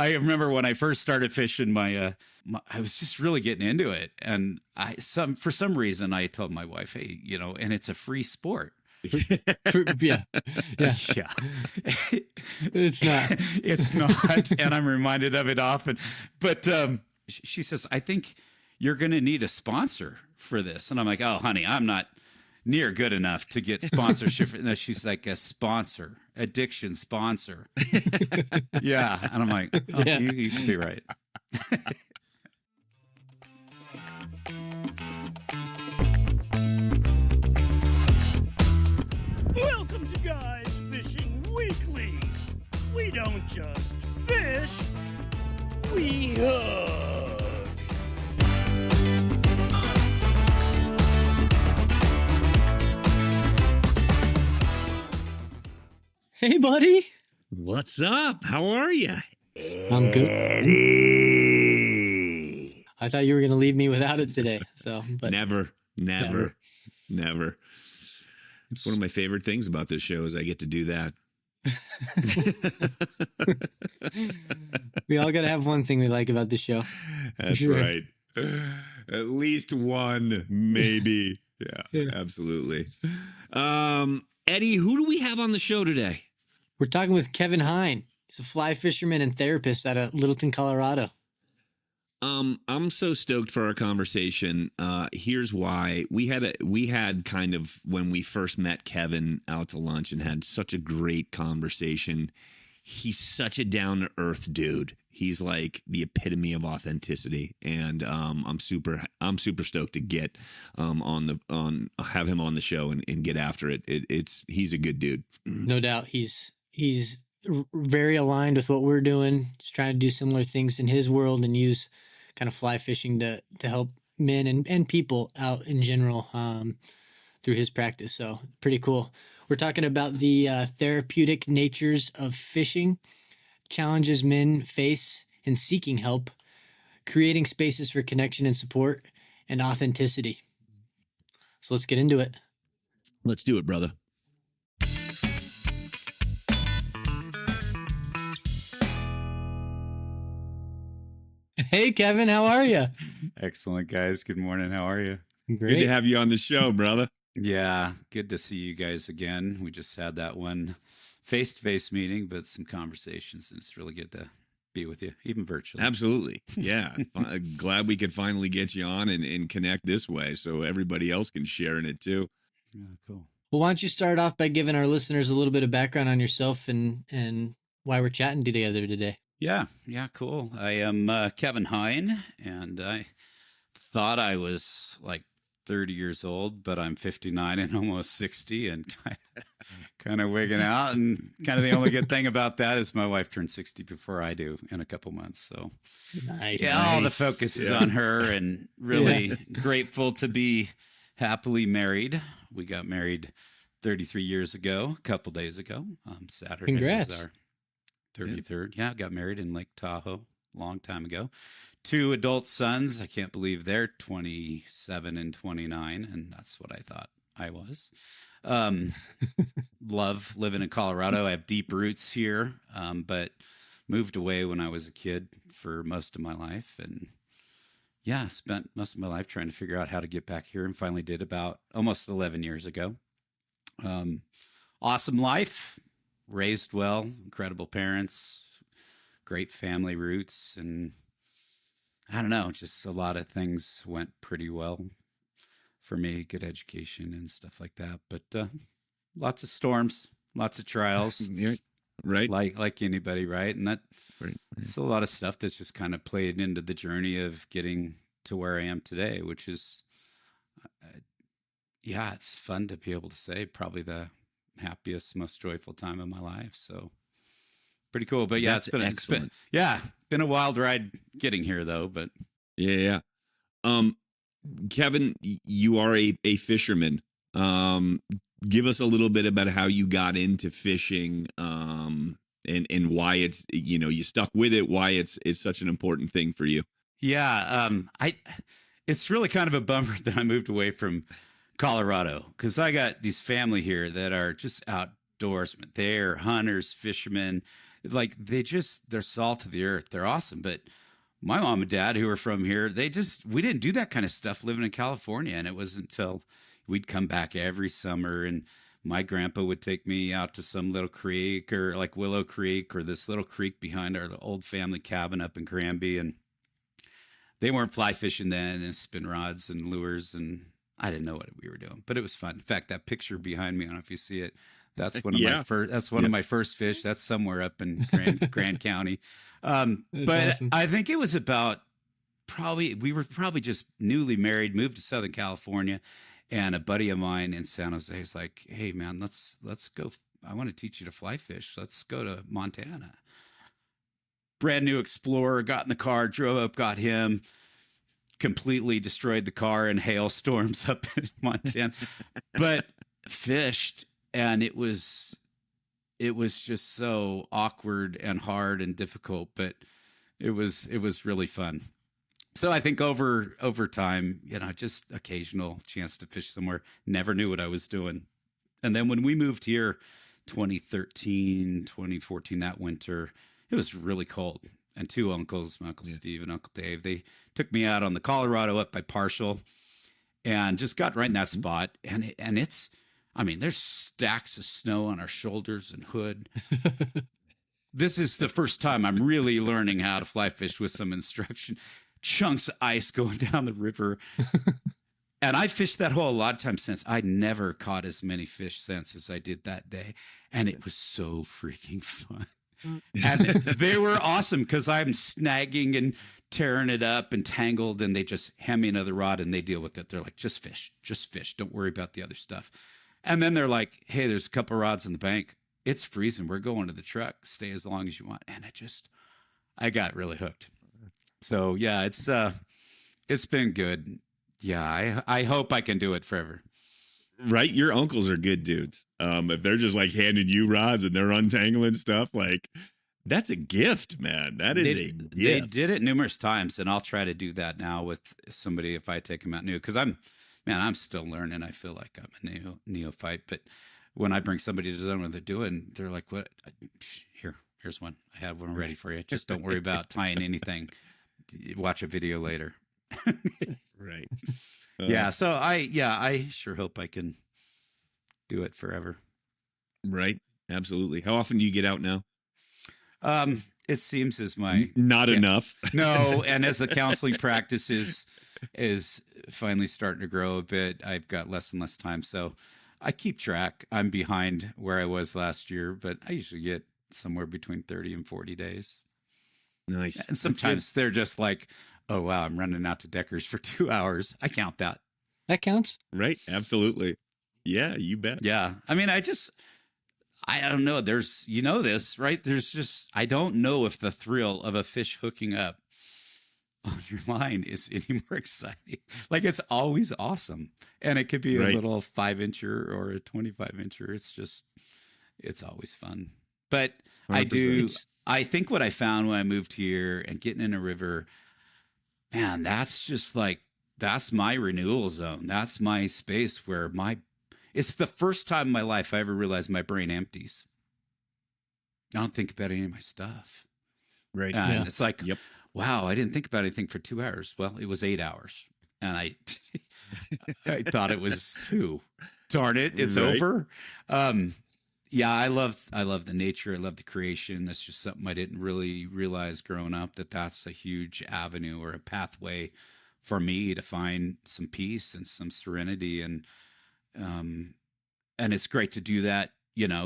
I remember when I first started fishing, I was just really getting into it. And for some reason, I told my wife, hey, and it's a free sport. Yeah. Yeah. It's not. It's not. And I'm reminded of it often. But she says, I think you're going to need a sponsor for this. And I'm like, oh, honey, I'm not near good enough to get sponsorship. And she's like, a sponsor, addiction sponsor. Yeah. And I'm like, oh, yeah. You could be right. Welcome to Guys Fishing Weekly. We don't just fish, we hook. Hey, buddy. What's up? How are you? I'm good. Eddie. I thought you were going to leave me without it today. But Never. It's one of my favorite things about this show is I get to do that. We all got to have one thing we like about the show. That's sure. Right. At least one, maybe. Yeah, absolutely. Eddie, who do we have on the show today? We're talking with Kevin Hein. He's a fly fisherman and therapist out of Littleton, Colorado. I'm so stoked for our conversation. Here's why. We had kind of, when we first met Kevin out to lunch and had such a great conversation. He's such a down-to-earth dude. He's like the epitome of authenticity, and I'm super stoked to get have him on the show and get after it. He's a good dude. No doubt. He's very aligned with what we're doing. He's trying to do similar things in his world and use kind of fly fishing to help men and people out in general through his practice. So pretty cool. We're talking about the therapeutic natures of fishing, challenges men face in seeking help, creating spaces for connection and support, and authenticity. So let's get into it. Let's do it, brother. Hey, Kevin, how are you? Excellent, guys. Good morning. How are you? Great. Good to have you on the show, brother. Yeah, good to see you guys again. We just had that one face-to-face meeting, but some conversations, and it's really good to be with you, even virtually. Absolutely. Yeah. Glad we could finally get you on and connect this way so everybody else can share in it too. Yeah, cool. Well, why don't you start off by giving our listeners a little bit of background on yourself and why we're chatting together today. Yeah, cool. I am Kevin Hein, and I thought I was like 30 years old, but I'm 59 and almost 60 and kind of wigging out. And kind of the only good thing about that is my wife turned 60 before I do in a couple months. So nice. Yeah, all the focus is on her, and really grateful to be happily married. We got married 33 years ago, a couple days ago. Saturday. Congrats. Was our 33rd. Yeah, got married in Lake Tahoe a long time ago. 2 adult sons. I can't believe they're 27 and 29, and that's what I thought I was. Love living in Colorado. I have deep roots here, but moved away when I was a kid for most of my life, and spent most of my life trying to figure out how to get back here, and finally did about almost 11 years ago. Awesome life. Raised well, incredible parents, great family roots, and I don't know, just a lot of things went pretty well for me, good education and stuff like that. But lots of storms, lots of trials, right? Like anybody, right? And it's a lot of stuff that's just kind of played into the journey of getting to where I am today, which is, it's fun to be able to say probably the happiest, most joyful time of my life. So pretty cool. But yeah, it's been a wild ride getting here though. But yeah. Kevin, you are a fisherman. Give us a little bit about how you got into fishing, and why it's, you stuck with it, why it's such an important thing for you. Yeah. It's really kind of a bummer that I moved away from Colorado, because I got these family here that are just outdoorsmen. They're hunters, fishermen. It's like they're salt of the earth. They're awesome. But my mom and dad, who are from here, we didn't do that kind of stuff living in California. And it wasn't until we'd come back every summer, and my grandpa would take me out to some little creek, or like Willow Creek, or this little creek behind our old family cabin up in Granby. And they weren't fly fishing then, and spin rods and lures, and I didn't know what we were doing, but it was fun. In fact, that picture behind me, I don't know if you see it. That's one of my first. That's one of my first fish. That's somewhere up in Grand County. But awesome. I think it was about we were probably just newly married, moved to Southern California, and a buddy of mine in San Jose is like, "Hey man, let's go. I want to teach you to fly fish. Let's go to Montana." Brand new Explorer, got in the car, drove up, got him. Completely destroyed the car in hailstorms up in Montana, but fished, and it was just so awkward and hard and difficult, but it was really fun. So I think over time, just occasional chance to fish somewhere, never knew what I was doing. And then when we moved here 2013, 2014, that winter, it was really cold. And two uncles, my Uncle Steve and Uncle Dave, they took me out on the Colorado up by Parshall, and just got right in that spot. And there's stacks of snow on our shoulders and hood. This is the first time I'm really learning how to fly fish with some instruction. Chunks of ice going down the river. And I fished that hole a lot of times since. I never caught as many fish since as I did that day. And it was so freaking fun. And they were awesome because I'm snagging and tearing it up and tangled, and they just hand me another rod and they deal with it. They're like, just fish. Don't worry about the other stuff. And then they're like, hey, there's a couple rods in the bank. It's freezing. We're going to the truck. Stay as long as you want. And I got really hooked. So yeah, it's been good. Yeah, I hope I can do it forever. Right? Your uncles are good dudes. If they're just like handing you rods and they're untangling stuff, like that's a gift, man. That is a gift. They did it numerous times, and I'll try to do that now with somebody if I take them out new, because I'm still learning. I feel like I'm a neophyte, but when I bring somebody to know what they're doing, they're like, "What? Here's one. I have one ready for you. Just don't worry about tying anything. Watch a video later." Right. Yeah. So I sure hope I can do it forever. Right. Absolutely. How often do you get out now? It seems as not enough. No. And as the counseling practice is finally starting to grow a bit, I've got less and less time. So I keep track. I'm behind where I was last year, but I usually get somewhere between 30 and 40 days. Nice. And sometimes they're just like, oh, wow, I'm running out to Deckers for 2 hours. I count that. That counts. Right. Absolutely. Yeah, you bet. Yeah. I mean, I don't know. There's, this, right? I don't know if the thrill of a fish hooking up on your line is any more exciting. Like, it's always awesome. And it could be a little 5-incher or a 25-incher. It's always fun. But 100%. I think what I found when I moved here and getting in a river, man, that's my renewal zone. That's my space where it's the first time in my life I ever realized my brain empties. I don't think about any of my stuff. Right. And it's like, wow, I didn't think about anything for 2 hours. Well, it was 8 hours. And I thought it was 2. Darn it. It's over. Yeah, I love the nature. I love the creation. That's just something I didn't really realize growing up, that's a huge avenue or a pathway for me to find some peace and some serenity. And it's great to do that,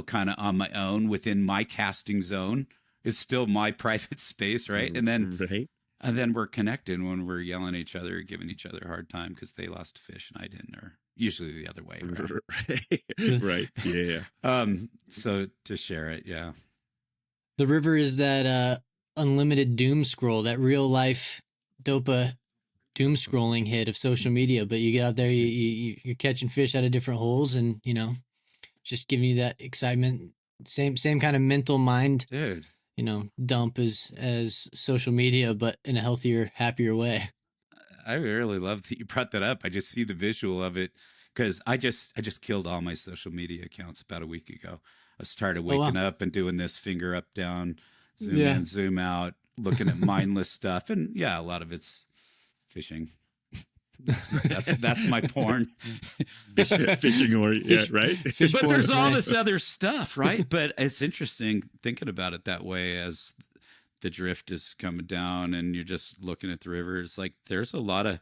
kind of on my own within my casting zone. It's still my private space, right? And then we're connected when we're yelling at each other, giving each other a hard time because they lost a fish and I didn't, or usually the other way. Right. Yeah. So to share it. Yeah. The river is that unlimited doom scroll, that real life dopa doom scrolling hit of social media. But you get out there, you're catching fish out of different holes, and just giving you that excitement. Same kind of mental mind, dude. Dump as social media, but in a healthier, happier way. I really love that you brought that up. I just see the visual of it because I just killed all my social media accounts about a week ago. I was tired of waking up and doing this finger up, down, zoom Yeah. in, zoom out, looking at mindless stuff. And yeah, a lot of it's fishing. That's my porn. Fishing or yeah, right? Fish But porn, there's all right. this other stuff, right? But it's interesting thinking about it that way as the drift is coming down and you're just looking at the river. It's like there's a lot of,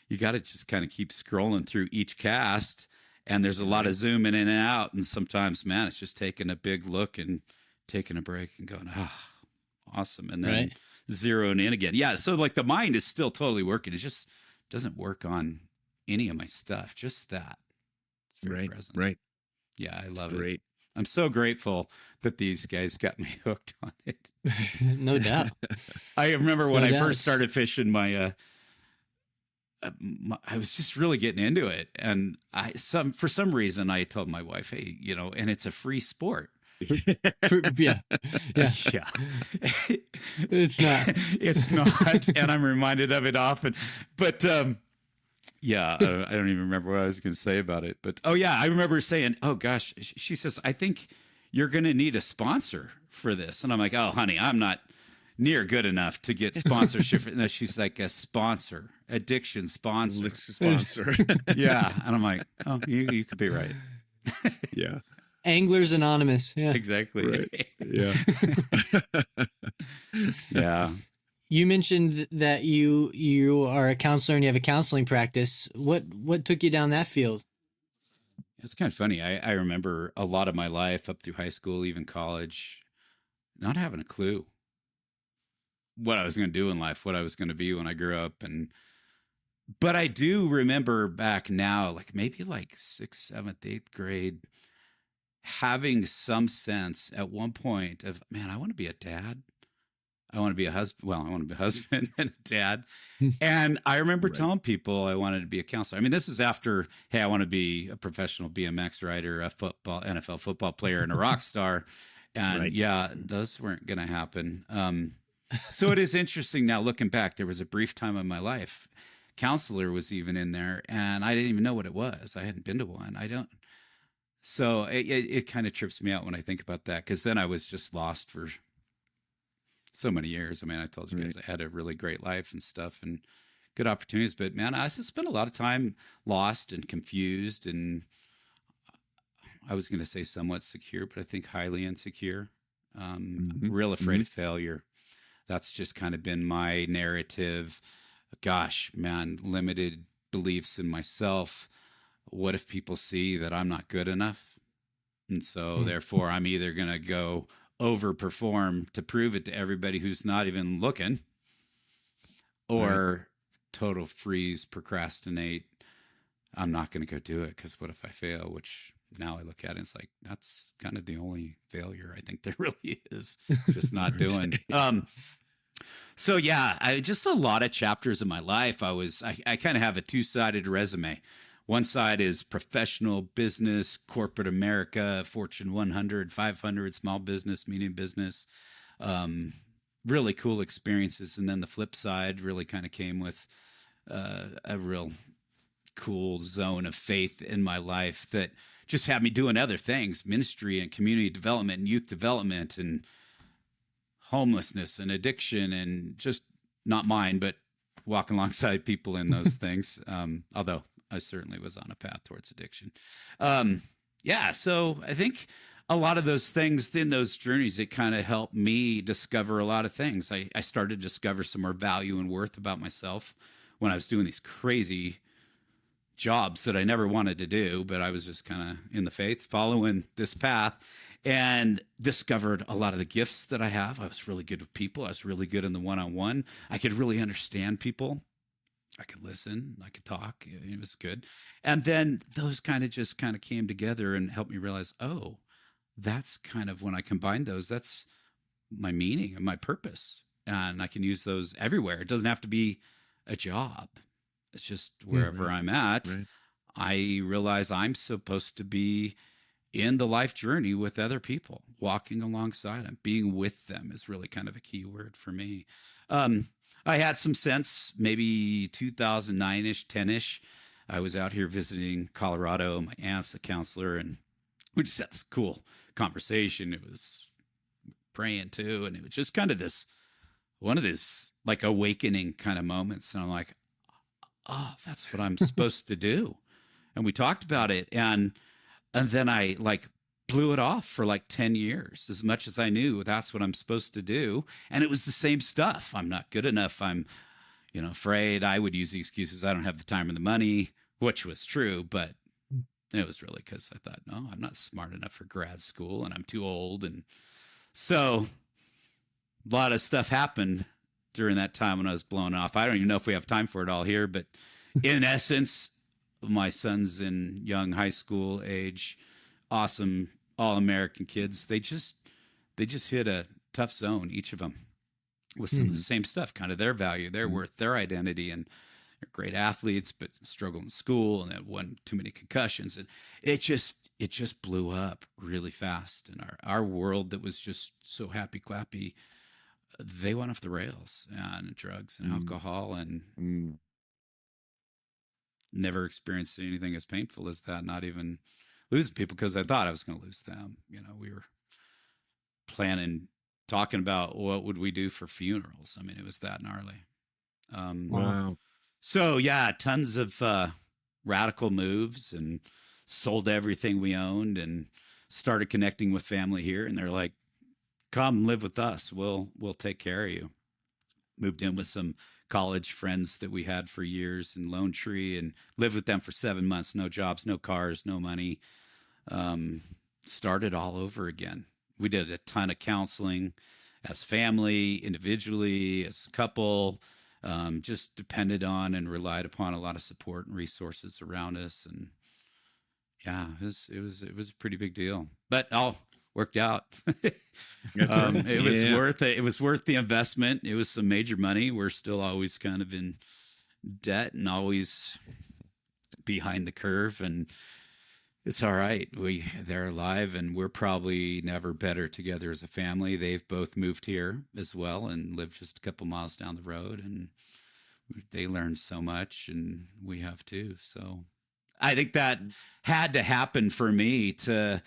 you got to just kind of keep scrolling through each cast, and there's a lot of zooming in and out. And sometimes, man, it's just taking a big look and taking a break and going, awesome. And then Right. zeroing in again. Yeah. So like the mind is still totally working. It just doesn't work on any of my stuff. Just that. It's very present. Right. Yeah. I love Great. it. I'm so grateful that these guys got me hooked on it. No doubt. I remember when No I doubt. first started fishing, I was just really getting into it, and for some reason I told my wife, hey, and it's a free sport. Yeah. Yeah. Yeah, It's not. it's not, and I'm reminded of it often. But yeah, I don't even remember what I was going to say about it. But oh yeah, I remember saying, oh gosh, she says, I think you're going to need a sponsor for this, and I'm like, oh honey, I'm not near good enough to get sponsorship. No, she's like, a sponsor, addiction sponsor. Sponsor. Yeah, and I'm like, oh, you could be right. Yeah. Anglers Anonymous. Yeah. Exactly. Right. Yeah. Yeah. You mentioned that you are a counselor and you have a counseling practice. What took you down that field? It's kind of funny. I remember a lot of my life up through high school, even college, not having a clue what I was going to do in life, what I was going to be when I grew up. But I do remember back now, like maybe like 6th, 7th, 8th grade, having some sense at one point of, man, I want to be a dad. I want to be a husband. Well, I want to be a husband and a dad. And I remember telling people I wanted to be a counselor. I mean, this is after, hey, I want to be a professional BMX rider, a NFL football player, and a rock star. And yeah, those weren't going to happen. So it is interesting now looking back. There was a brief time in my life, counselor was even in there, and I didn't even know what it was. I hadn't been to one. So it kind of trips me out when I think about that, because then I was just lost for so many years. I mean, I told you guys I had a really great life and stuff and good opportunities, but man, I spent a lot of time lost and confused, and I was going to say somewhat secure, but I think highly insecure, real afraid of failure. That's just kind of been my narrative. Gosh, man, limited beliefs in myself. What if people see that I'm not good enough? And so therefore I'm either going to go overperform to prove it to everybody who's not even looking, or total freeze, procrastinate. I'm not going to go do it because what if I fail? Which now I look at it, it's like, that's kind of the only failure I think there really is, just not doing. So yeah, just a lot of chapters in my life. I kind of have a two-sided resume. One side is professional business, corporate America, Fortune 100, 500, small business, medium business, really cool experiences. And then the flip side really kind of came with a real cool zone of faith in my life that just had me doing other things, ministry and community development and youth development and homelessness and addiction, and just not mine, but walking alongside people in those things. Although I certainly was on a path towards addiction. Yeah. So I think a lot of those things in those journeys, it kind of helped me discover a lot of things. I started to discover some more value and worth about myself when I was doing these crazy jobs that I never wanted to do, but I was just kind of in the faith, following this path, and discovered a lot of the gifts that I have. I was really good with people. I was really good in the one-on-one. I could really understand people. I could listen. I could talk. It was good. And then those kind of came together and helped me realize, oh, that's kind of when I combined those, that's my meaning and my purpose. And I can use those everywhere. It doesn't have to be a job. It's just wherever I'm at. Right. I realize I'm supposed to be in the life journey with other people, walking alongside them. Being with them is really kind of a key word for me. I had some sense, maybe 2009-ish, 10-ish. I was out here visiting Colorado. My aunt's a counselor, and we just had this cool conversation. It was praying too. And it was just kind of one of these like awakening kind of moments. And I'm like, oh, that's what I'm supposed to do. And we talked about it. And then I like blew it off for like 10 years, as much as I knew that's what I'm supposed to do. And it was the same stuff. I'm not good enough. I'm, afraid. I would use the excuses. I don't have the time or the money, which was true, but it was really because I thought, no, I'm not smart enough for grad school and I'm too old. And so a lot of stuff happened during that time when I was blown off. I don't even know if we have time for it all here, but in essence, my son's in young high school age, awesome, all-American kids. They just hit a tough zone, each of them, with some of the same stuff, kind of their value, their worth, their identity, and they're great athletes, but struggle in school and had one too many concussions. And it just blew up really fast. And our world that was just so happy clappy, they went off the rails, and drugs and alcohol, and never experienced anything as painful as that. Not even losing people, because I thought I was going to lose them. We were talking about what would we do for funerals. I mean, it was that gnarly. Wow. So yeah, tons of radical moves, and sold everything we owned and started connecting with family here. And they're like, come live with us. We'll take care of you. Moved in with some college friends that we had for years in Lone Tree, and lived with them for 7 months. No jobs, no cars, no money. Started all over again. We did a ton of counseling as family, individually, as a couple. Just depended on and relied upon a lot of support and resources around us. And yeah, it was a pretty big deal, but all worked out. It was worth it. It was worth the investment. It was some major money. We're still always kind of in debt and always behind the curve, and it's all right. They're alive, and we're probably never better together as a family. They've both moved here as well and live just a couple miles down the road, and they learned so much, and we have too. So I think that had to happen for me to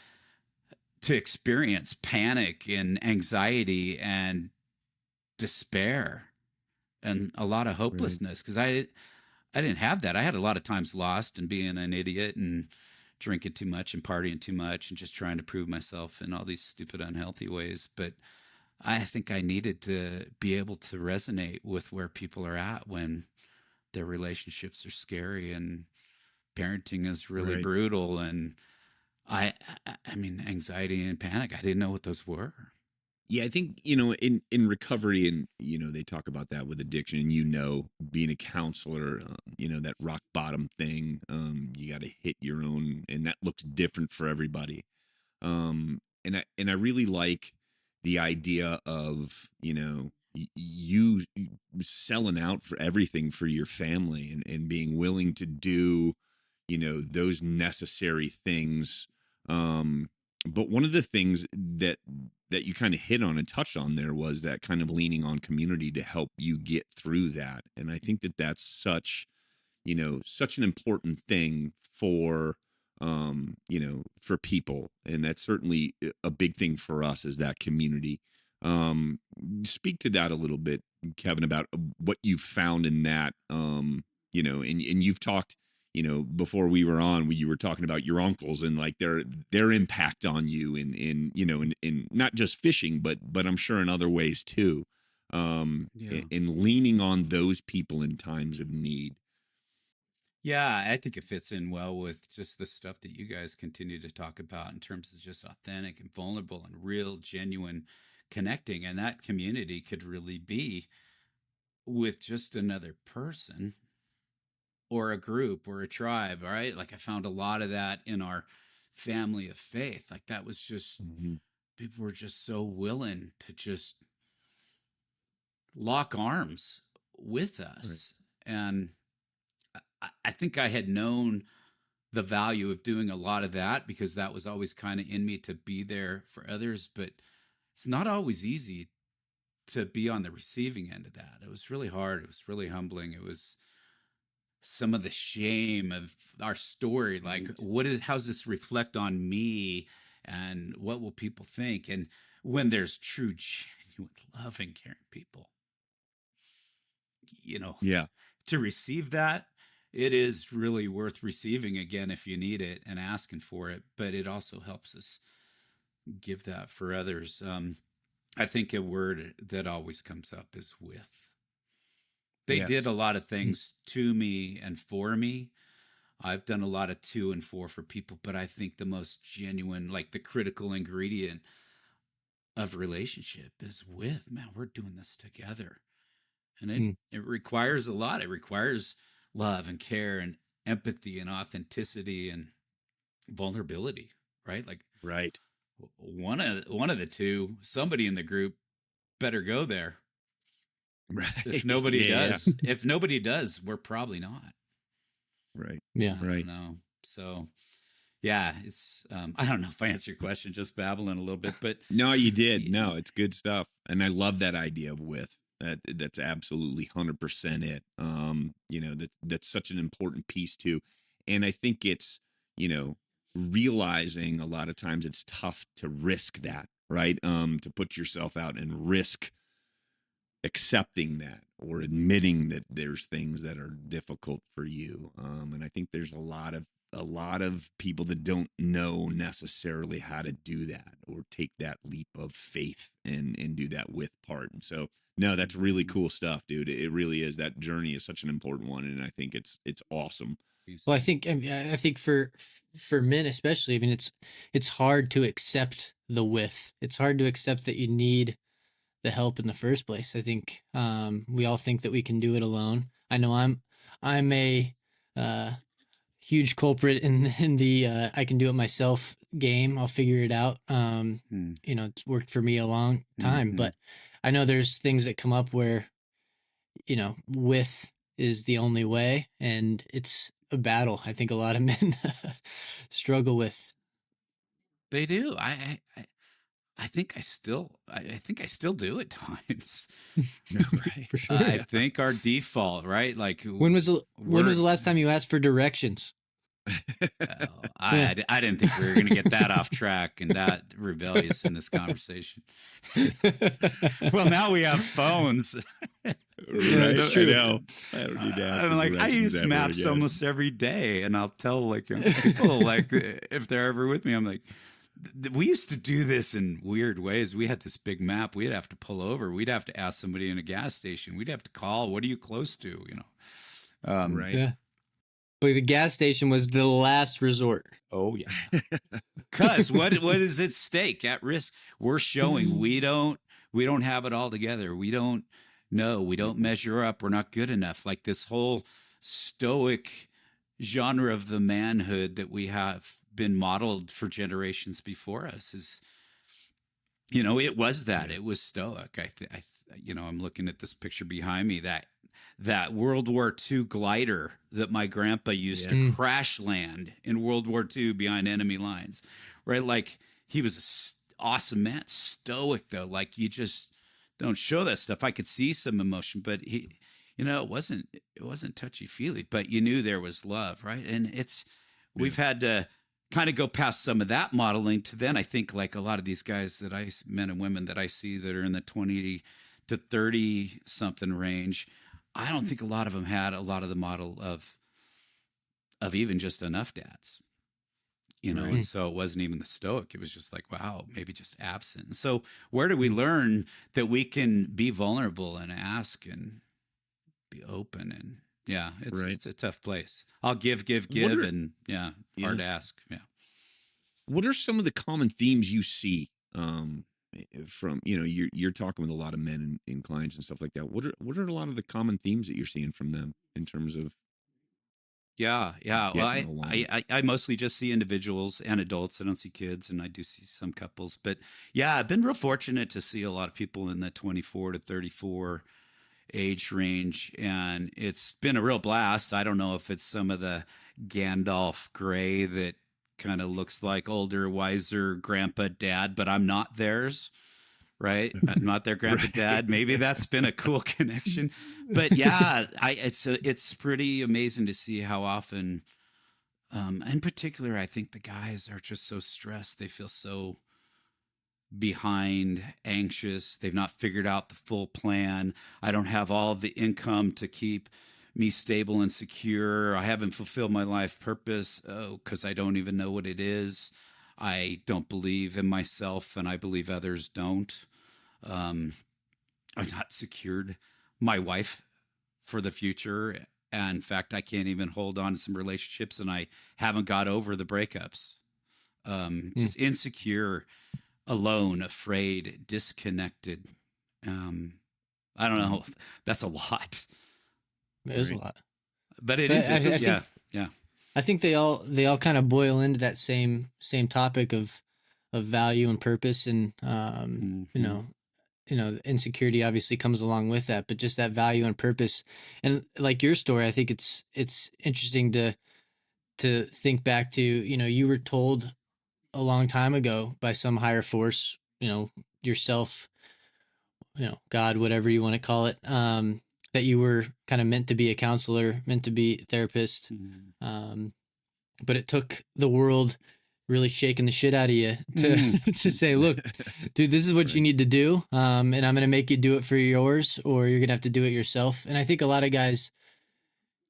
experience panic and anxiety and despair and a lot of hopelessness, because I didn't have that. I had a lot of times lost and being an idiot and drinking too much and partying too much and just trying to prove myself in all these stupid, unhealthy ways. But I think I needed to be able to resonate with where people are at when their relationships are scary and parenting is really brutal. And I mean, anxiety and panic, I didn't know what those were. Yeah, I think, in recovery, and, they talk about that with addiction, and, being a counselor, that rock bottom thing, you got to hit your own, and that looks different for everybody. And I really like the idea of, you selling out for everything for your family, and being willing to do, those necessary things. But one of the things that you kind of hit on and touched on there was that kind of leaning on community to help you get through that. And I think that that's such an important thing for, for people. And that's certainly a big thing for us as that community. Speak to that a little bit, Kevin, about what you've found in that, and you've talked, before we were on, you were talking about your uncles and like their impact on you in not just fishing, but I'm sure in other ways too. And leaning on those people in times of need. Yeah, I think it fits in well with just the stuff that you guys continue to talk about in terms of just authentic and vulnerable and real, genuine connecting. And that community could really be with just another person or a group or a tribe, right? Like I found a lot of that in our family of faith. Like that was just, people were just so willing to just lock arms with us. Right. And I think I had known the value of doing a lot of that because that was always kind of in me to be there for others, but it's not always easy to be on the receiving end of that. It was really hard. It was really humbling. It was some of the shame of our story. Like, how's this reflect on me and what will people think? And when there's true, genuine love and caring people, Yeah. to receive that, it is really worth receiving again if you need it and asking for it. But it also helps us give that for others. I think a word that always comes up is with. They did a lot of things to me and for me. I've done a lot of to and for people, but I think the most genuine, like the critical ingredient of relationship is with. Man, we're doing this together. And it requires a lot. It requires love and care and empathy and authenticity and vulnerability, right? Like Right. one of the two, somebody in the group better go there. Right. If nobody Yeah, does, if nobody does, we're probably not. Right. Yeah. I Right. don't know. So yeah, it's I don't know if I answered your question, just babbling a little bit, but No, you did. No, it's good stuff. And I love that idea of with. That's absolutely 100% it. That's such an important piece too. And I think it's, realizing a lot of times it's tough to risk that, right? To put yourself out and risk accepting that or admitting that there's things that are difficult for you. And I think there's a lot of people that don't know necessarily how to do that or take that leap of faith and do that with part. And so, no, that's really cool stuff, dude. It really is. That journey is such an important one. And I think it's awesome. Well, I think for men especially, I mean, it's hard to accept the with. It's hard to accept that you need the help in the first place. I think we all think that we can do it alone. I know I'm a huge culprit in the I can do it myself game. I'll figure it out. It's worked for me a long time, but I know there's things that come up where with is the only way, and it's a battle. I think a lot of men struggle with. They do. I think I still do at times. Right, for sure. I think our default, right? Like when was the last time you asked for directions? I didn't think we were going to get that off track and that rebellious in this conversation. Well, now we have phones. Yeah, it's true. I know. I don't need to ask I'm like, I directions use ever maps again. almost every day, and I'll tell like people like if they're ever with me, I'm like, we used to do this in weird ways. We had this big map. We'd have to pull over. We'd have to ask somebody in a gas station. We'd have to call. What are you close to? Right. Yeah. But the gas station was the last resort. Oh yeah. Because what is at stake, at risk? We're showing we don't have it all together. We don't know. We don't measure up. We're not good enough. Like this whole stoic genre of the manhood that we have been modeled for generations before us is, it was that. It was stoic. I'm looking at this picture behind me, that World War II glider that my grandpa used to crash land in World War II behind enemy lines, right? Like he was an awesome man, stoic though. Like you just don't show that stuff. I could see some emotion, but it wasn't touchy feely, but you knew there was love, right? And we've had to kind of go past some of that modeling to then I think like a lot of these guys men and women that I see that are in the 20 to 30 something range, I don't think a lot of them had a lot of the model of even just enough dads, Right. and so it wasn't even the stoic. It was just like, wow, maybe just absent. And so where do we learn that we can be vulnerable and ask and be open? And yeah, it's a tough place. I'll give, and hard to ask. Yeah. What are some of the common themes you see from you're talking with a lot of men and clients and stuff like that? What are a lot of the common themes that you're seeing from them in terms of? Yeah. Well, Getting along. I mostly just see individuals and adults. I don't see kids, and I do see some couples. But yeah, I've been real fortunate to see a lot of people in the 24 to 34 age range, and it's been a real blast. I don't know if it's some of the Gandalf gray that kind of looks like older, wiser grandpa dad, but I'm not theirs. Right? I'm not their grandpa dad. Maybe that's been a cool connection. But yeah, it's pretty amazing to see how often, in particular, I think the guys are just so stressed. They feel so behind, anxious. They've not figured out the full plan. I don't have all of the income to keep me stable and secure. I haven't fulfilled my life purpose. Oh, because I don't even know what it is. I don't believe in myself, and I believe others don't. I've not secured my wife for the future. And in fact, I can't even hold on to some relationships, and I haven't got over the breakups. Just insecure, alone, afraid, disconnected. I don't know. That's a lot. It is a lot. But it But is. I It is, think- yeah. I think they all kind of boil into that same topic of value and purpose, and insecurity obviously comes along with that, but just that value and purpose. And like your story, I think it's interesting to think back to, you were told a long time ago by some higher force, yourself, God, whatever you want to call it, that you were kind of meant to be a counselor, meant to be a therapist. But it took the world really shaking the shit out of you to to say, look, dude, this is what you need to do. And I'm going to make you do it for yours, or you're going to have to do it yourself. And I think a lot of guys,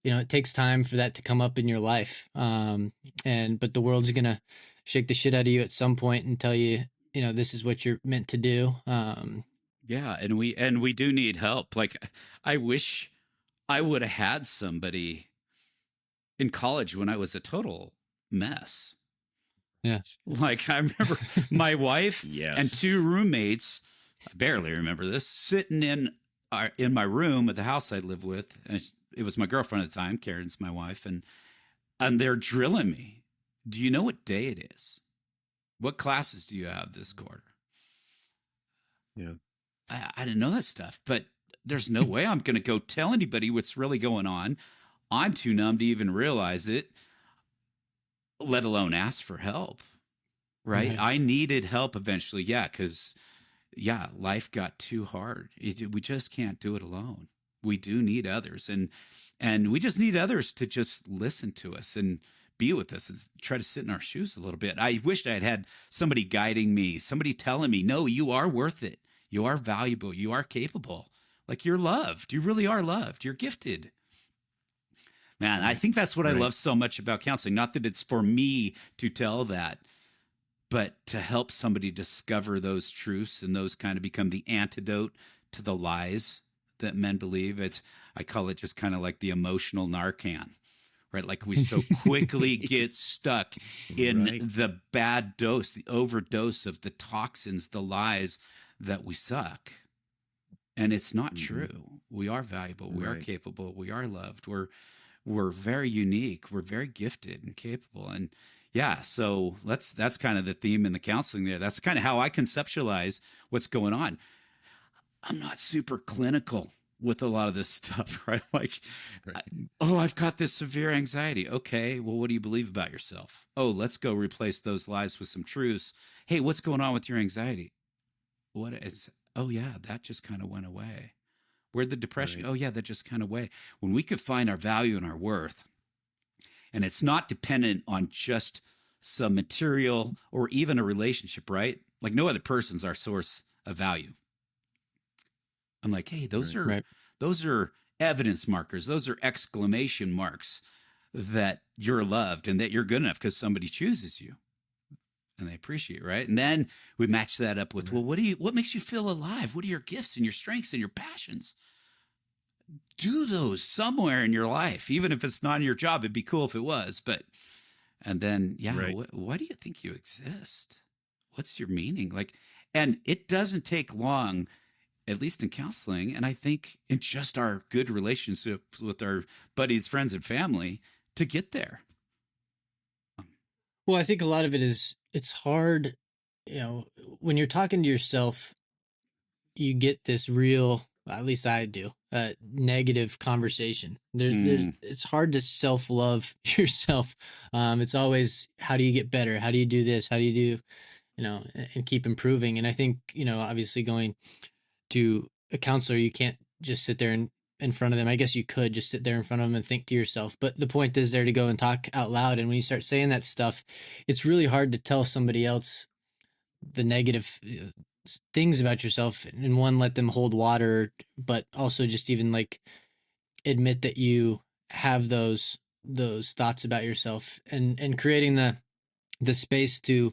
it takes time for that to come up in your life. But the world's going to shake the shit out of you at some point and tell you, this is what you're meant to do. Yeah, and we do need help. Like, I wish I would have had somebody in college when I was a total mess. Yeah. Like, I remember my wife Yes. and two roommates, I barely remember this, sitting in my room at the house I live with. And it was my girlfriend at the time, Karen's my wife, and they're drilling me. Do you know what day it is? What classes do you have this quarter? Yeah. I didn't know that stuff, but there's no way I'm going to go tell anybody what's really going on. I'm too numb to even realize it, let alone ask for help. Right? Right. I needed help eventually. Yeah. Because, life got too hard. We just can't do it alone. We do need others. And we just need others to just listen to us and be with us and try to sit in our shoes a little bit. I wished I had somebody guiding me, somebody telling me, no, you are worth it. You are valuable. You are capable. Like, you're loved. You really are loved. You're gifted. Man, I think that's what I love so much about counseling. Not that it's for me to tell that, but to help somebody discover those truths, and those kind of become the antidote to the lies that men believe. I call it just kind of like the emotional Narcan, right? Like, we so quickly get stuck in the bad dose, the overdose of the toxins, the lies that we suck. And it's not true. We are valuable. We are capable. We are loved. We're very unique. We're very gifted and capable. And so that's kind of the theme in the counseling there. That's kind of how I conceptualize what's going on. I'm not super clinical with a lot of this stuff, right? Like, I've got this severe anxiety. Okay, well, what do you believe about yourself? Oh, let's go replace those lies with some truths. Hey, what's going on with your anxiety? What is? Oh, yeah, that just kind of went away. Where'd the depression? Oh, yeah, that just kind of went. When we could find our value and our worth, and it's not dependent on just some material or even a relationship, right? Like, no other person's our source of value. I'm like, hey, those are evidence markers. Those are exclamation marks that you're loved and that you're good enough because somebody chooses you and they appreciate, right? And then we match that up with, well, what makes you feel alive? What are your gifts and your strengths and your passions? Do those somewhere in your life, even if it's not in your job. It'd be cool if it was, and then, why do you think you exist? What's your meaning? Like, and it doesn't take long, at least in counseling, and I think in just our good relationships with our buddies, friends, and family to get there. Well, I think a lot of it is, it's hard, when you're talking to yourself, you get this real, at least I do, negative conversation. It's hard to self-love yourself. It's always, how do you get better? How do you do this? How do you do, and keep improving? And I think, obviously going to a counselor, you can't just sit there in front of them. I guess you could just sit there in front of them and think to yourself, but the point is there to go and talk out loud. And when you start saying that stuff, it's really hard to tell somebody else the negative things about yourself, and one, let them hold water, but also just even like admit that you have those thoughts about yourself, and creating the space to,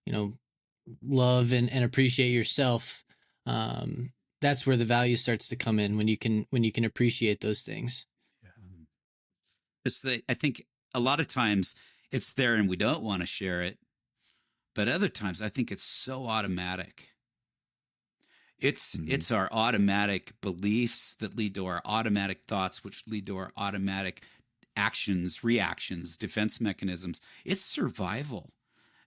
you know, love and appreciate yourself. um that's where the value starts to come in, when you can appreciate those things. Yeah. I think a lot of times it's there and we don't want to share it, but other times I think it's so automatic. It's our automatic beliefs that lead to our automatic thoughts, which lead to our automatic actions, reactions, defense mechanisms. It's survival.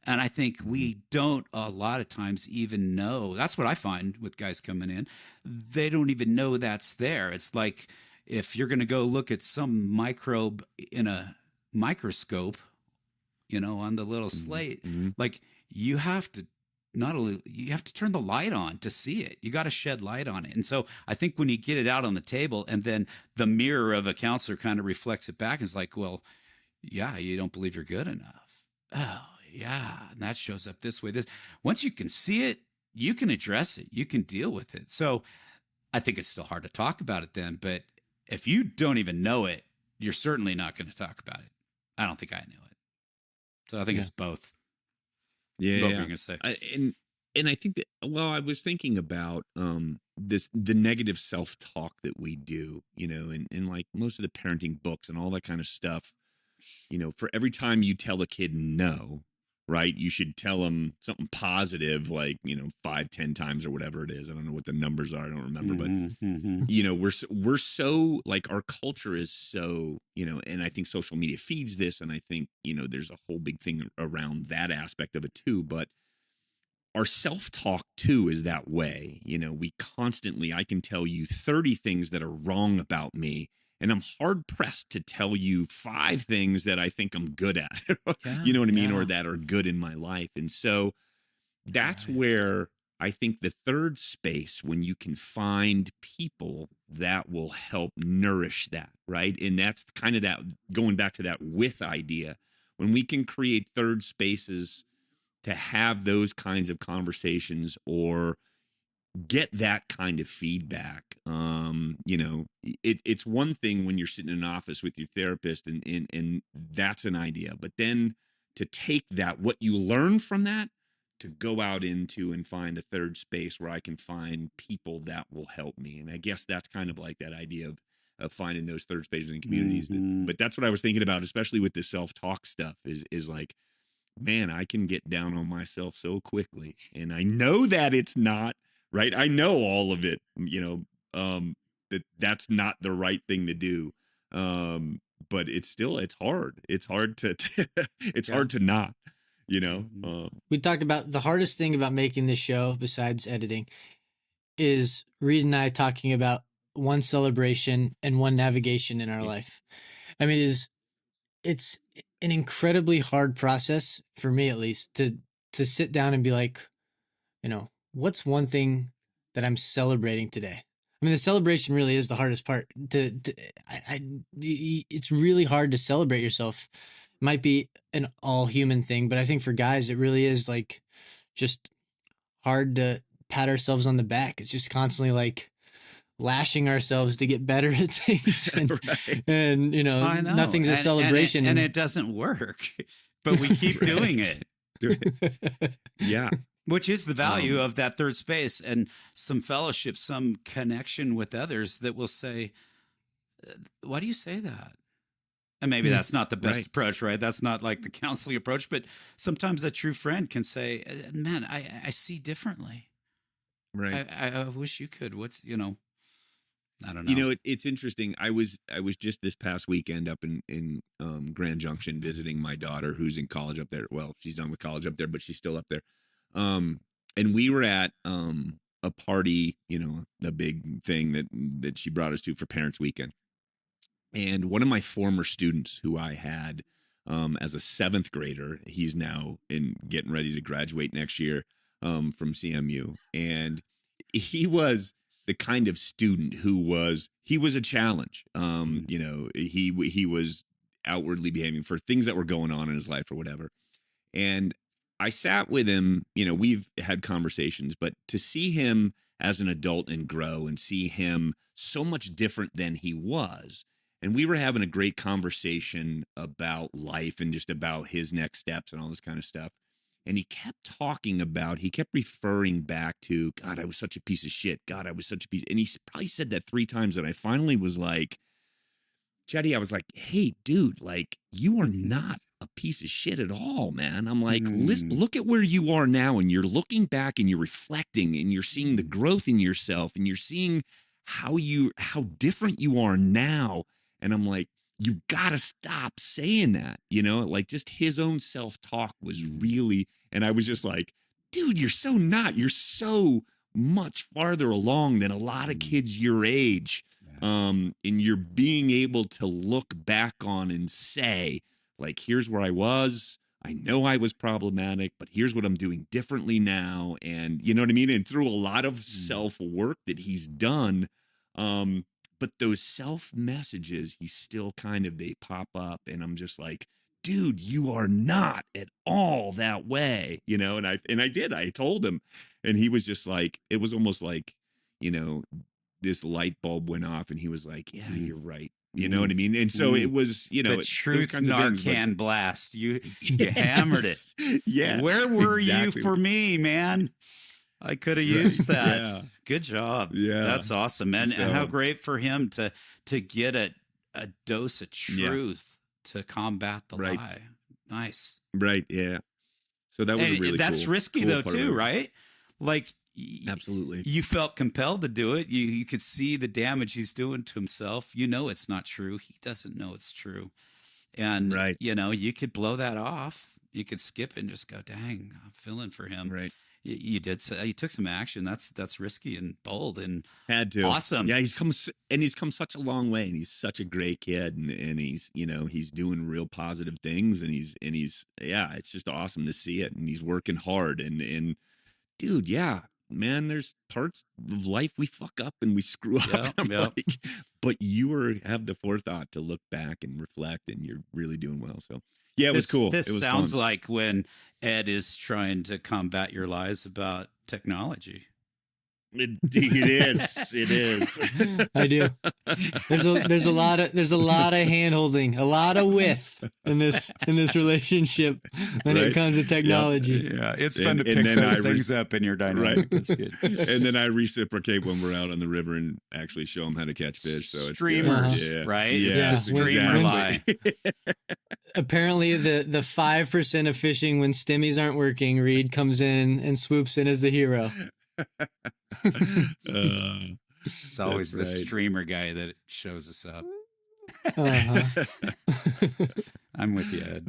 And I think we don't a lot of times even know. That's what I find with guys coming in. They don't even know that's there. It's like if you're going to go look at some microbe in a microscope, on the little slate, like you have to not only you have to turn the light on to see it. You got to shed light on it. And so I think when you get it out on the table and then the mirror of a counselor kind of reflects it back, and it's like, well, yeah, you don't believe you're good enough. Oh, yeah. And that shows up this way. Once you can see it, you can address it. You can deal with it. So I think it's still hard to talk about it then. But if you don't even know it, you're certainly not going to talk about it. I don't think I knew it. So I think it's both. Yeah, what were you going to say? And I think that, well, I was thinking about the negative self-talk that we do, and like most of the parenting books and all that kind of stuff, for every time you tell a kid no, right, you should tell them something positive, like, 5-10 times or whatever it is. I don't know what the numbers are. I don't remember, but we're so, like, our culture is so, and I think social media feeds this, and I think, there's a whole big thing around that aspect of it too, but our self-talk too is that way. We constantly, I can tell you 30 things that are wrong about me, and I'm hard pressed to tell you 5 things that I think I'm good at. You know what I mean? Or that are good in my life. And so that's where I think the third space, when you can find people that will help nourish that, right? And that's kind of that, going back to that with idea, when we can create third spaces to have those kinds of conversations or get that kind of feedback. It's one thing when you're sitting in an office with your therapist and that's an idea, but then to take that, what you learn from that, to go out into and find a third space where I can find people that will help me. And I guess that's kind of like that idea of finding those third spaces in communities. But that's what I was thinking about, especially with the self-talk stuff is like, man, I can get down on myself so quickly. And I know that it's not right. I know all of it, that's not the right thing to do. But it's hard. It's hard to, hard to not, We talked about the hardest thing about making this show, besides editing, is Reid and I talking about one celebration and one navigation in our life. I mean, it's an incredibly hard process, for me at least, to sit down and be like, what's one thing that I'm celebrating today? I mean, the celebration really is the hardest part. It's really hard to celebrate yourself. It might be an all human thing, but I think for guys, it really is like just hard to pat ourselves on the back. It's just constantly like lashing ourselves to get better at things, and, Right. and I know. nothing's a celebration, and it doesn't work, but we keep doing it. Yeah. Which is the value of that third space and some fellowship, some connection with others that will say, why do you say that? And maybe that's not the best approach, right? That's not like the counseling approach, but sometimes a true friend can say, man, I see differently. Right. I wish you could. I don't know. It's interesting. I was just this past weekend up in Grand Junction visiting my daughter, who's in college up there. Well, she's done with college up there, but she's still up there. And we were at a party, a big thing that she brought us to for Parents Weekend. And one of my former students who I had as a 7th grader, he's now getting ready to graduate next year from CMU, and he was the kind of student who was a challenge. He was outwardly behaving for things that were going on in his life or whatever. And I sat with him, we've had conversations, but to see him as an adult and grow and see him so much different than he was. And we were having a great conversation about life and just about his next steps and all this kind of stuff. And he kept referring back to, God, I was such a piece of shit. God, I was such a piece. And he probably said that 3 times. And I finally was like, Jetty, I was like, hey, dude, like, you are not a piece of shit at all, man. I'm like, look at where you are now. And you're looking back and you're reflecting and you're seeing the growth in yourself and you're seeing how different you are now. And I'm like, you gotta stop saying that, like just his own self-talk was really, and I was just like, dude, you're so much farther along than a lot of kids your age. And you're being able to look back on and say, like, here's where I was. I know I was problematic, but here's what I'm doing differently now. And you know what I mean? And through a lot of self-work that he's done, but those self messages, they pop up and I'm just like, dude, you are not at all that way, and I told him, and he was just like, it was almost like, this light bulb went off and he was like, yeah, you're right. You know what I mean? And so it was, the truth Narcan blast. You hammered it. Yeah. Where were you for me, man? I could have used that. Yeah. Good job. Yeah. That's awesome. And how great for him to get a dose of truth to combat the lie. Nice. Right. Yeah. So that was that's risky though too, right? Like, absolutely. You felt compelled to do it. You could see the damage he's doing to himself. It's not true. He doesn't know it's true. And, you could blow that off. You could skip it and just go, dang, I'm feeling for him. Right. You did. You took some action. That's risky and bold and had to. Awesome. Yeah, he's come such a long way, and he's such a great kid, and he's he's doing real positive things, and he's it's just awesome to see it, and he's working hard, and dude, yeah, man, there's parts of life we fuck up and we screw up, like, but you have the forethought to look back and reflect, and you're really doing well. So. Yeah, it was cool. This sounds like when Ed is trying to combat your lies about technology. It is. It is. I do. There's a lot of hand holding, a lot of width in this relationship when it comes to technology. Yeah, it's fun to pick those things up in your dynamic. Right. That's good. And then I reciprocate when we're out on the river and actually show them how to catch fish. So streamers, right? Yeah, it's the streamer lie. Apparently, the 5% of fishing when stimmies aren't working, Reid comes in and swoops in as the hero. It's always the streamer guy that shows us up. I'm with you, Ed.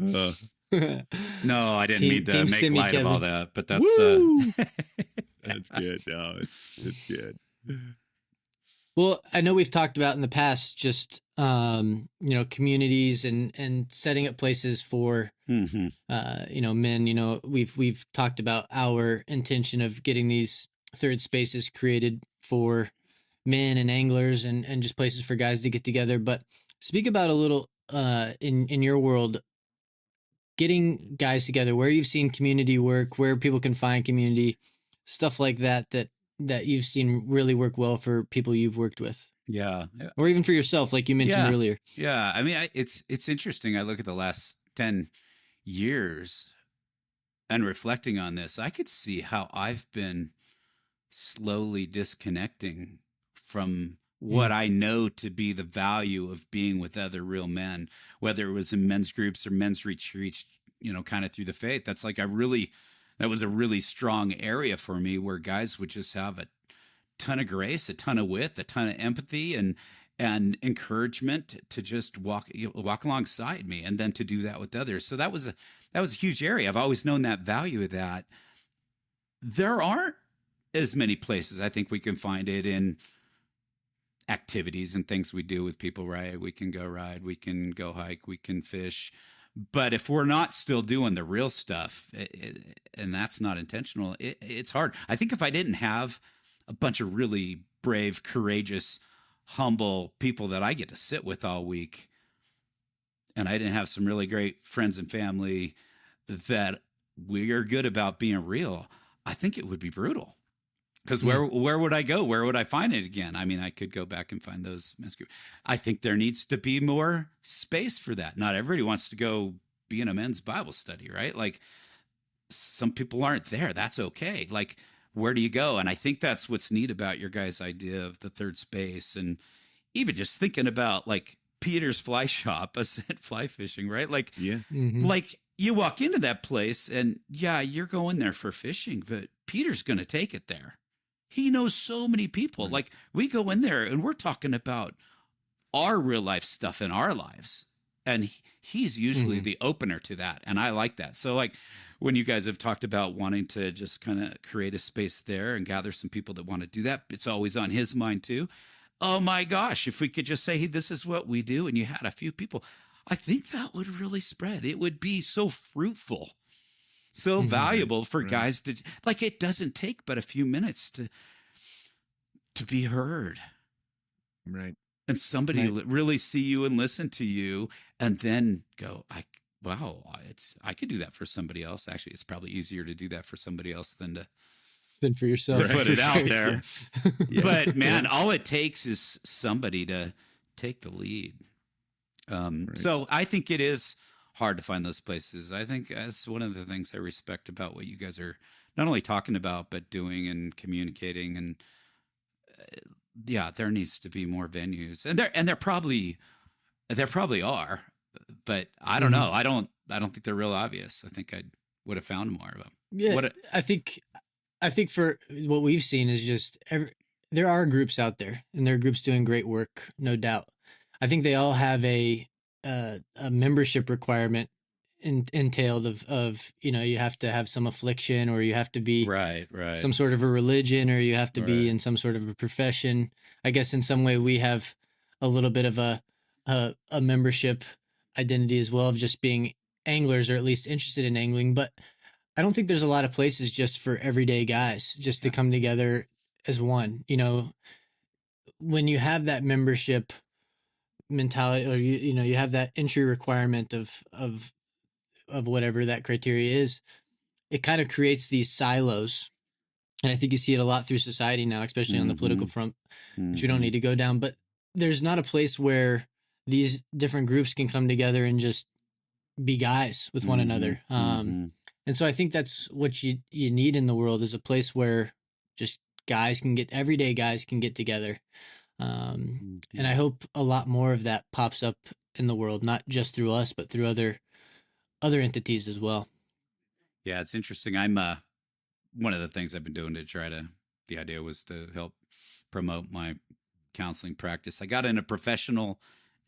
No, I didn't mean to make light Kevin. of all that, but that's that's good. No, it's good. Well, I know we've talked about in the past just communities and setting up places for men. We've talked about our intention of getting these third spaces created for men and anglers and just places for guys to get together. But speak about a little in your world, getting guys together, where you've seen community work, where people can find community, stuff like that you've seen really work well for people you've worked with. Yeah. Or even for yourself, like you mentioned earlier. Yeah. I mean, it's interesting. I look at the last 10 years and reflecting on this, I could see how I've been slowly disconnecting from what I know to be the value of being with other real men, whether it was in men's groups or men's retreats, kind of through the faith. That's like that was a really strong area for me where guys would just have a ton of grace, a ton of wit, a ton of empathy and encouragement to just walk alongside me and then to do that with others. So that was a huge area. I've always known that value of that. There aren't as many places I think we can find it in activities and things we do with people, right? We can go ride, we can go hike, we can fish. But if we're not still doing the real stuff, and that's not intentional, it's hard. I think if I didn't have a bunch of really brave, courageous, humble people that I get to sit with all week, and I didn't have some really great friends and family that we are good about being real, I think it would be brutal. Because where would I go? Where would I find it again? I mean, I could go back and find those men's groups. I think there needs to be more space for that. Not everybody wants to go be in a men's Bible study, right? Like some people aren't there. That's okay. Like, where do you go? And I think that's what's neat about your guys' idea of the third space. And even just thinking about like Peter's fly shop, Ascent Fly Fishing, right? Like, like you walk into that place and yeah, you're going there for fishing, but Peter's going to take it there. He knows so many people. Like we go in there and we're talking about our real life stuff in our lives. And he's usually the opener to that. And I like that. So like when you guys have talked about wanting to just kind of create a space there and gather some people that want to do that, it's always on his mind too. Oh my gosh, if we could just say, hey, this is what we do. And you had a few people, I think that would really spread. It would be so fruitful. So valuable for guys to like, it doesn't take but a few minutes to be heard. Right. And somebody really see you and listen to you and then go, I could do that for somebody else. Actually, it's probably easier to do that for somebody else than for yourself. to put it out there. But man, all it takes is somebody to take the lead. So I think it is hard to find those places. I think that's one of the things I respect about what you guys are not only talking about, but doing and communicating. And yeah, there needs to be more venues, and there probably are, but I don't know. I don't think they're real obvious. I think I would have found more of them. Yeah, I think for what we've seen is just there are groups out there, and there are groups doing great work, no doubt. I think they all have a membership requirement entailed of you have to have some affliction, or you have to be right some sort of a religion, or you have to be in some sort of a profession. I guess in some way we have a little bit of a membership identity as well, of just being anglers, or at least interested in angling. But I don't think there's a lot of places just for everyday guys just to come together as one. When you have that membership mentality, or you have that entry requirement of whatever that criteria is, it kind of creates these silos. And I think you see it a lot through society now, especially on the political front, which we don't need to go down. But there's not a place where these different groups can come together and just be guys with one another. And so I think that's what you need in the world, is a place where just everyday guys can get together. And I hope a lot more of that pops up in the world, not just through us, but through other entities as well. Yeah, it's interesting. I'm one of the things I've been doing the idea was to help promote my counseling practice. I got in a professional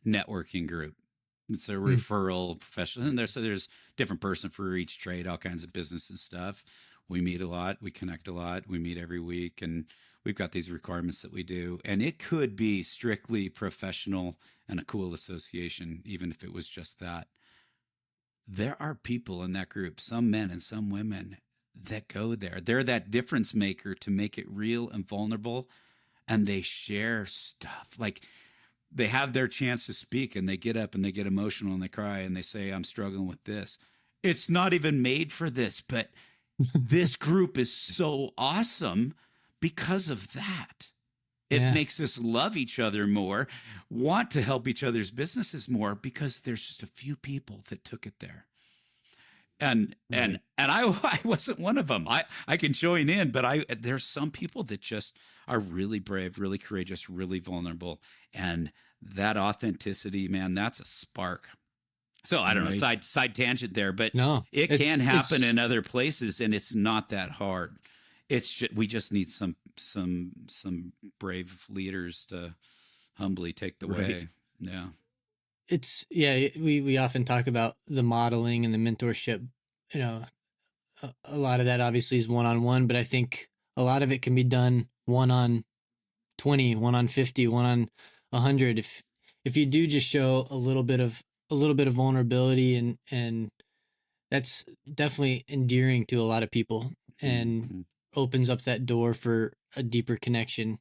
networking group. It's a referral professional, and there's different person for each trade, all kinds of business and stuff. We meet a lot, we connect a lot, we meet every week, and we've got these requirements that we do. And it could be strictly professional and a cool association, even if it was just that. There are people in that group, some men and some women, that go there. They're that difference maker to make it real and vulnerable, and they share stuff. Like, they have their chance to speak, and they get up and they get emotional and they cry and they say, I'm struggling with this. It's not even made for this, but this group is so awesome because of that. It makes us love each other more, want to help each other's businesses more, because there's just a few people that took it there. And I wasn't one of them. I can join in, but there's some people that just are really brave, really courageous, really vulnerable. And that authenticity, man, that's a spark. So I don't know, side tangent there, but it can happen in other places, and it's not that hard. We just need some brave leaders to humbly take the way. Yeah. We often talk about the modeling and the mentorship. A lot of that obviously is one-on-one, but I think a lot of it can be done 1 on 20, 1 on 50, 1 on 100. If you do just show a little bit of vulnerability, and that's definitely endearing to a lot of people, and opens up that door for a deeper connection.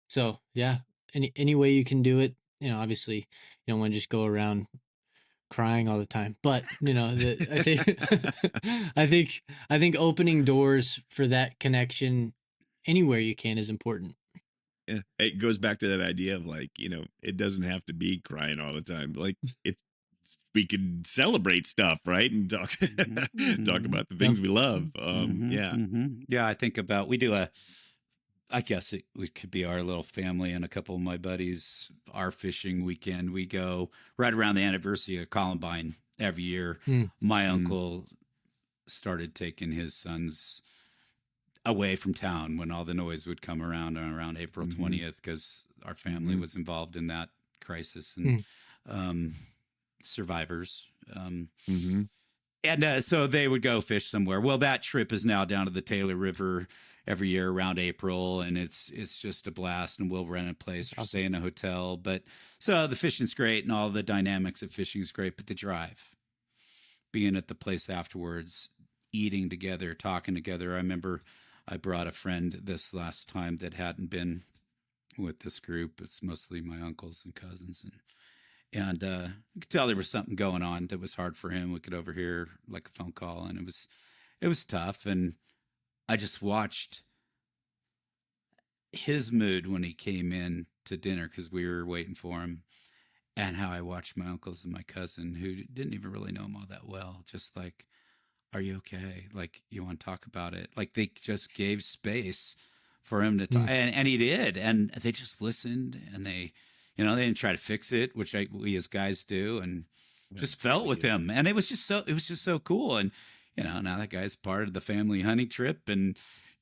So yeah, any way you can do it. Obviously you don't want to just go around crying all the time. But I think I think opening doors for that connection anywhere you can is important. Yeah. It goes back to that idea of like, it doesn't have to be crying all the time. Like we can celebrate stuff, right? And talk talk about the things we love. Yeah. Yeah, I think about I guess it could be our little family and a couple of my buddies. Our fishing weekend, we go right around the anniversary of Columbine every year. My uncle started taking his sons away from town when all the noise would come around April 20th, because our family was involved in that crisis and survivors. And so they would go fish somewhere. Well, that trip is now down to the Taylor River every year around April, and it's just a blast. And we'll rent a place or stay in a hotel. But so the fishing's great, and all the dynamics of fishing is great. But the drive, being at the place afterwards, eating together, talking together. I remember I brought a friend this last time that hadn't been with this group. It's mostly my uncles and cousins, and you could tell there was something going on that was hard for him. We could overhear like a phone call, and it was tough. And I just watched his mood when he came in to dinner, because we were waiting for him, and how I watched my uncles and my cousin, who didn't even really know him all that well, just like, are you okay? Like, you want to talk about it? Like, they just gave space for him to talk, and he did. And they just listened, and they didn't try to fix it, which we as guys do, and just felt with him. And it was just so cool. And, now that guy's part of the family hunting trip, and,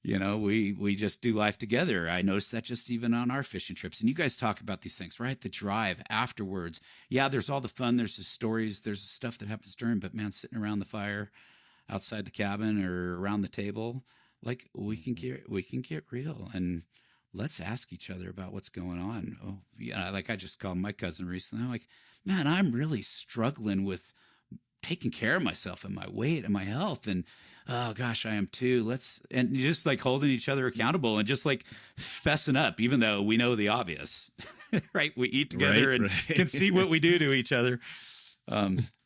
we just do life together. I noticed that just even on our fishing trips. And you guys talk about these things, right? The drive afterwards. Yeah, there's all the fun. There's the stories. There's the stuff that happens during, but man, sitting around the fire outside the cabin or around the table, like we can get real, and let's ask each other about what's going on. Oh, yeah. Like I just called my cousin recently. I'm like, man, I'm really struggling with taking care of myself and my weight and my health. And oh gosh, I am too. And just like holding each other accountable and just like fessing up, even though we know the obvious, right? We eat together and can see what we do to each other.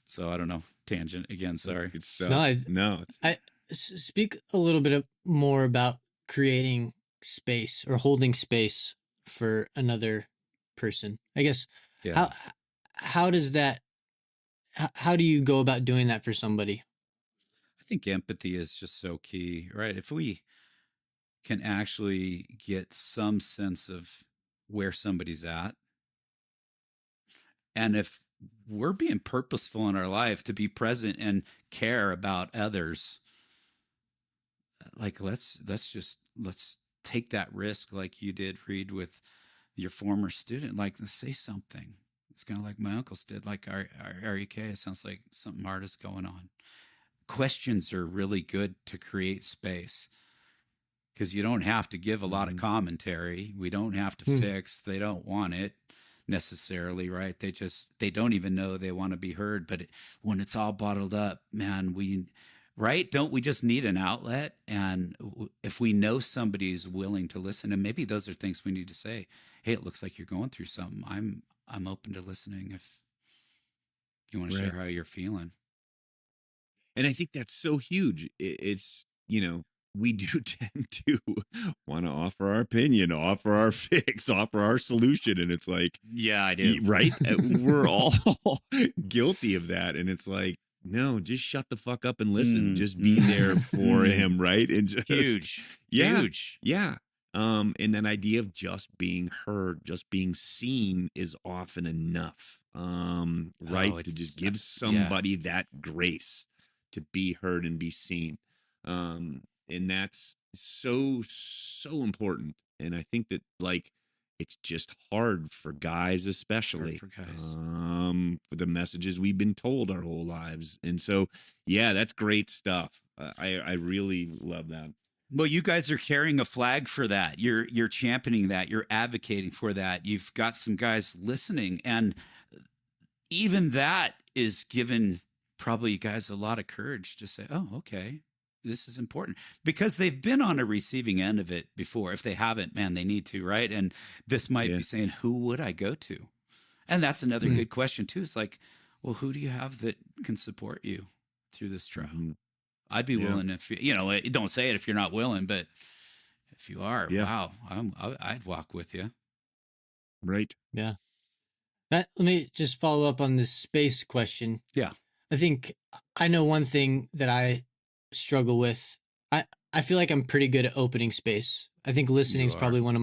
So I don't know. Tangent again. Sorry. Good stuff. No. I speak a little bit more about creating space or holding space for another person. I guess. Yeah. How does that? How do you go about doing that for somebody? I think empathy is just so key, right? If we can actually get some sense of where somebody's at, and if we're being purposeful in our life to be present and care about others, like let's take that risk, like you did, Reid, with your former student. Like, let's say something. It's kind of like my uncles did. Like, are you okay? It sounds like something hard is going on. Questions are really good to create space, because you don't have to give a lot of commentary. We don't have to fix. They don't want it necessarily, right? They don't even know they want to be heard. But when it's all bottled up, man, don't we just need an outlet? And if we know somebody's willing to listen, and maybe those are things we need to say, hey, it looks like you're going through something. I'm open to listening if you want to share how you're feeling. And I think that's so huge. It's, we do tend to want to offer our opinion, offer our fix, offer our solution. And it's like, yeah, I do. Right. We're all guilty of that. And it's like, no, just shut the fuck up and listen. Just be there for him. Right. And just huge. Yeah. And that idea of just being heard, just being seen is often enough, right? To just give somebody that grace to be heard and be seen. And that's so, so important. And I think that, like, it's just hard for guys, especially for the messages we've been told our whole lives. And so, yeah, that's great stuff. I really love that. Well, you guys are carrying a flag for that. You're championing that. You're advocating for that. You've got some guys listening, and even that is giving probably you guys a lot of courage to say, "Oh, okay, this is important," because they've been on a receiving end of it before. If they haven't, man, they need to, right? And this might be saying, "Who would I go to?" And that's another good question too. It's like, well, who do you have that can support you through this trial? Mhm. I'd be Yeah. willing if don't say it if you're not willing, but if you are, Yeah. wow, I'd walk with you. Right. Yeah. Let me just follow up on this space question. Yeah. I think I know one thing that I struggle with. I feel like I'm pretty good at opening space. I think listening You is are. probably one of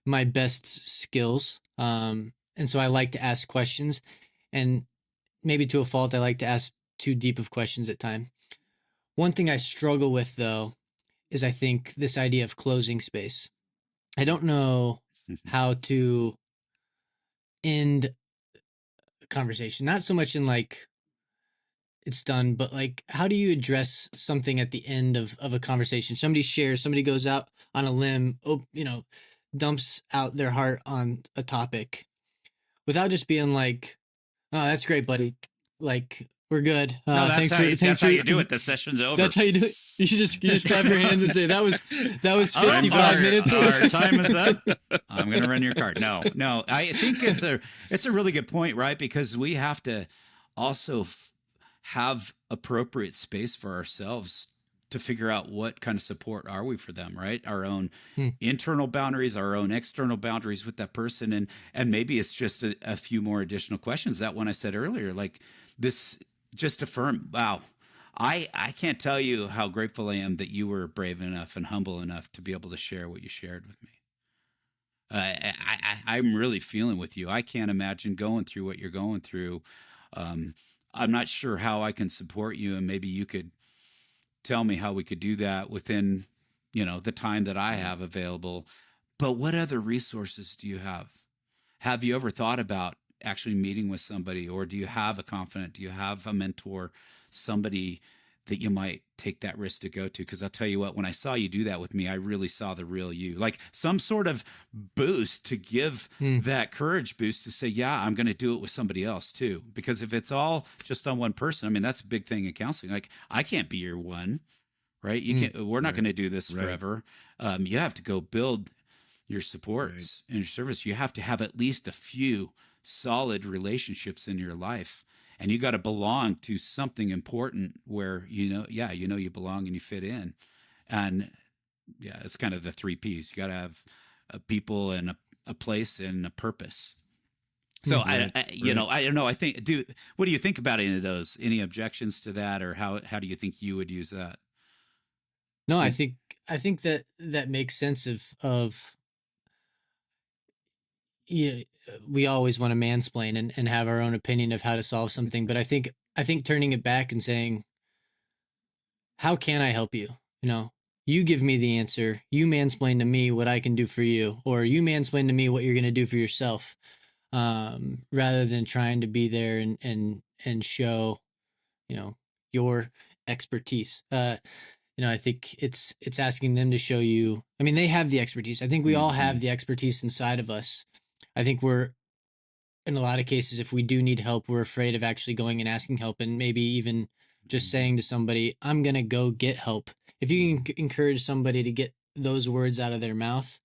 my best skills. And so I like to ask questions, and maybe to a fault, I like to ask too deep of questions at time. One thing I struggle with though is I think this idea of closing space. I don't know how to end a conversation. Not so much in like it's done, but like how do you address something at the end of a conversation? Somebody shares, somebody goes out on a limb, dumps out their heart on a topic without just being like, "Oh, that's great, buddy. Like we're good. No, that's Thanks how for you, thanks that's how for you do it. The session's over. That's how you do it. You just clap your hands and say that was 55 Our- minutes. Our time is up. I'm going to run your card. No. I think it's a really good point, right? Because we have to also have appropriate space for ourselves to figure out what kind of support are we for them, right? Our own internal boundaries, our own external boundaries with that person. And maybe it's just a few more additional questions. That one I said earlier, like this, just affirm, wow, I can't tell you how grateful I am that you were brave enough and humble enough to be able to share what you shared with me. I'm really feeling with you. I can't imagine going through what you're going through. I'm not sure how I can support you, and maybe you could tell me how we could do that within, the time that I have available. But what other resources do you have? Have you ever thought about actually meeting with somebody, or do you have a confidant? Do you have a mentor, somebody that you might take that risk to go to? Because I'll tell you what, when I saw you do that with me, I really saw the real you, like some sort of boost to give that courage boost to say, yeah, I'm going to do it with somebody else too. Because if it's all just on one person, I mean, that's a big thing in counseling. Like I can't be your one, right? You can't, we're not going to do this forever. You have to go build your supports and your service. You have to have at least a few solid relationships in your life, and you got to belong to something important where you belong and you fit in. And yeah, it's kind of the 3 P's. You got to have people and a place and a purpose. So I don't know. I think, what do you think about any of those? Any objections to that, or how do you think you would use that? No, I think that makes sense of yeah, we always want to mansplain and have our own opinion of how to solve something, but I think turning it back and saying, how can I help you? You give me the answer. You mansplain to me what I can do for you, or you mansplain to me what you're going to do for yourself, rather than trying to be there and show, your expertise. I think it's asking them to show you. I mean, they have the expertise. I think we all have the expertise inside of us. I think we're, in a lot of cases, if we do need help, we're afraid of actually going and asking help, and maybe even just saying to somebody, I'm going to go get help. If you can encourage somebody to get those words out of their mouth,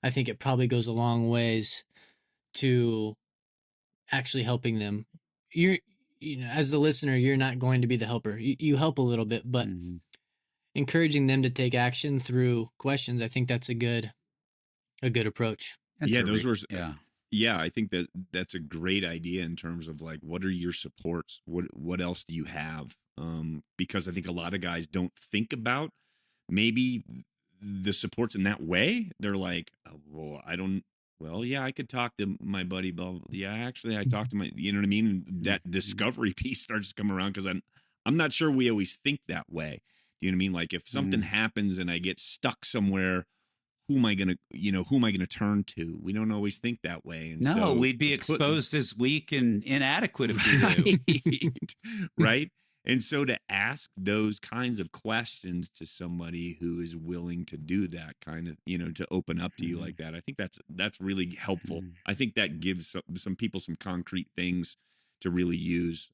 I think it probably goes a long ways to actually helping them. As the listener, you're not going to be the helper. You help a little bit, but encouraging them to take action through questions, I think that's a good approach. Yeah, I think that's a great idea in terms of like, what are your supports? What else do you have? Because I think a lot of guys don't think about maybe the supports in that way. They're like, I could talk to my buddy. Yeah, actually, I talked to my, you know what I mean? That discovery piece starts to come around, because I'm not sure we always think that way. Do you know what I mean? Like if something happens and I get stuck somewhere, who am I gonna turn to? We don't always think that way. And so we'd be exposed as weak and inadequate if we do. Right? And so to ask those kinds of questions to somebody who is willing to do that kind of, to open up to you like that, I think that's really helpful. I think that gives some people some concrete things to really use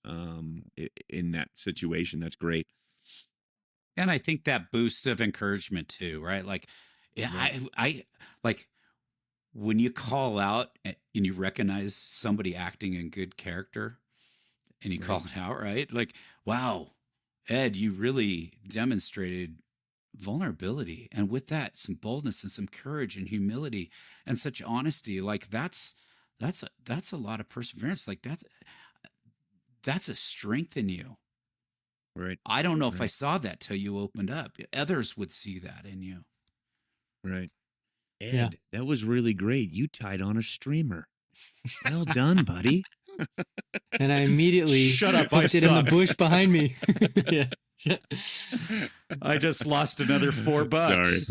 in that situation. That's great. And I think that boost of encouragement too, right? Like, I like when you call out and you recognize somebody acting in good character and you call it out, right? Like, wow, Ed, you really demonstrated vulnerability, and with that, some boldness and some courage and humility and such honesty. Like that's a lot of perseverance. Like that's a strength in you. Right. I don't know if I Right. saw that till you opened up. Others would see that in you. Right. Ed, Yeah. that was really great. You tied on a streamer. Well done, buddy. And I immediately Shut up, I hooked it in the suck. bush behind me. Yeah. I just lost another $4.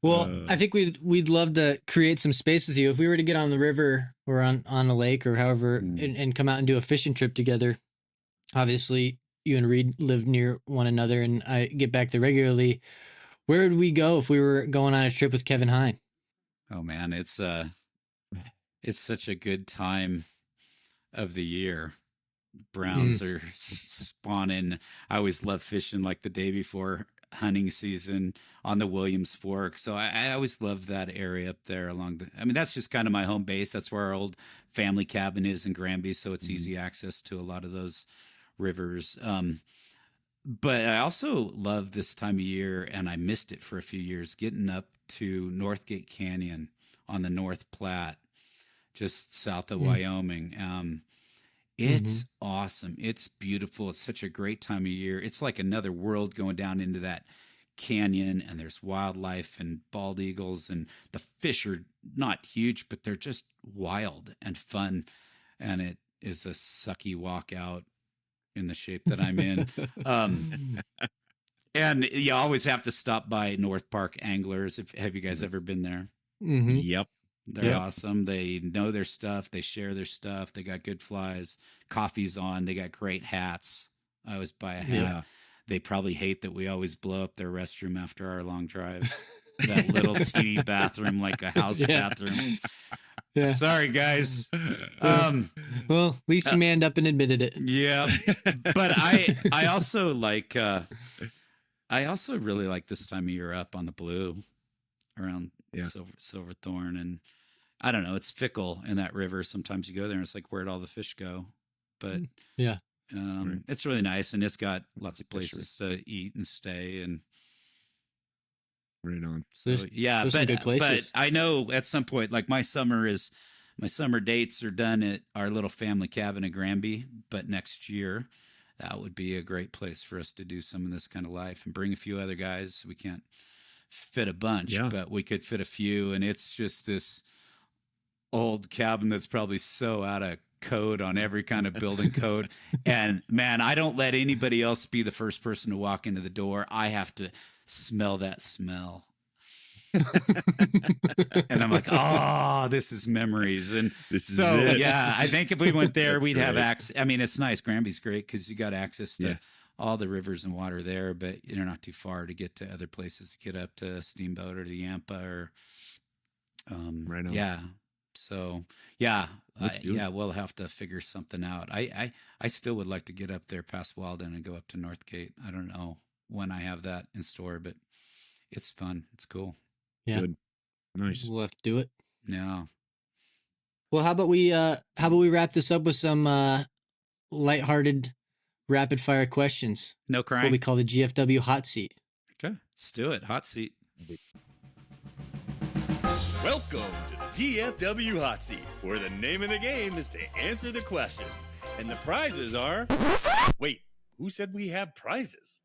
Well, I think we'd love to create some space with you if we were to get on the river or on a lake or however and come out and do a fishing trip together. Obviously, you and Reid live near one another, and I get back there regularly. Where would we go if we were going on a trip with Kevin Hein? Oh man, it's such a good time of the year. Browns are spawning. I always love fishing like the day before hunting season on the Williams Fork. So I always love that area up there along the, I mean, that's just kind of my home base. That's where our old family cabin is in Granby. So it's easy access to a lot of those rivers. But I also love this time of year, and I missed it for a few years, getting up to Northgate Canyon on the North Platte, just south of Wyoming. It's awesome. It's beautiful. It's such a great time of year. It's like another world going down into that canyon, and there's wildlife and bald eagles, and the fish are not huge, but they're just wild and fun. And it is a sucky walk out in the shape that I'm in. And you always have to stop by North Park Anglers. Have you guys ever been there? Yep. They're awesome. They know their stuff. They share their stuff. They got good flies. Coffee's on. They got great hats. I always buy a hat. Yeah. They probably hate that we always blow up their restroom after our long drive. That little teeny bathroom, like a house bathroom. Yeah. Sorry, guys. Well, at least you manned up and admitted it. Yeah, but I also like I also really like this time of year up on the blue around Silverthorne, and I don't know, it's fickle in that river. Sometimes you go there and it's like, where'd all the fish go? But yeah, it's really nice, and it's got lots of places to eat and stay, and right on. so Those yeah, are some but good places. I know at some point, like my summer dates are done at our little family cabin in Granby, but next year that would be a great place for us to do some of this kind of life and bring a few other guys. We can't fit a bunch, but we could fit a few, and it's just this old cabin that's probably so out of code on every kind of building code. And man, I don't let anybody else be the first person to walk into the door. I have to smell that smell. And I'm like, oh, this is memories. And yeah, I think if we went there, we'd have access. I mean, it's nice. Granby's great because you got access to all the rivers and water there, but you're not too far to get to other places, to get up to Steamboat or the Yampa or right on. yeah. So yeah, Let's do it. we'll have to figure something out. I still would like to get up there past Walden and go up to Northgate. I don't know when I have that in store, but it's fun. It's cool. Yeah. Good. Nice. We'll have to do it. Yeah. Well, how about we wrap this up with some lighthearted rapid fire questions? No What crying. we call the GFW hot seat. Okay, let's do it. Hot seat. Welcome to the DFW Hot Seat, where the name of the game is to answer the questions. And the prizes are... Wait, who said we have prizes?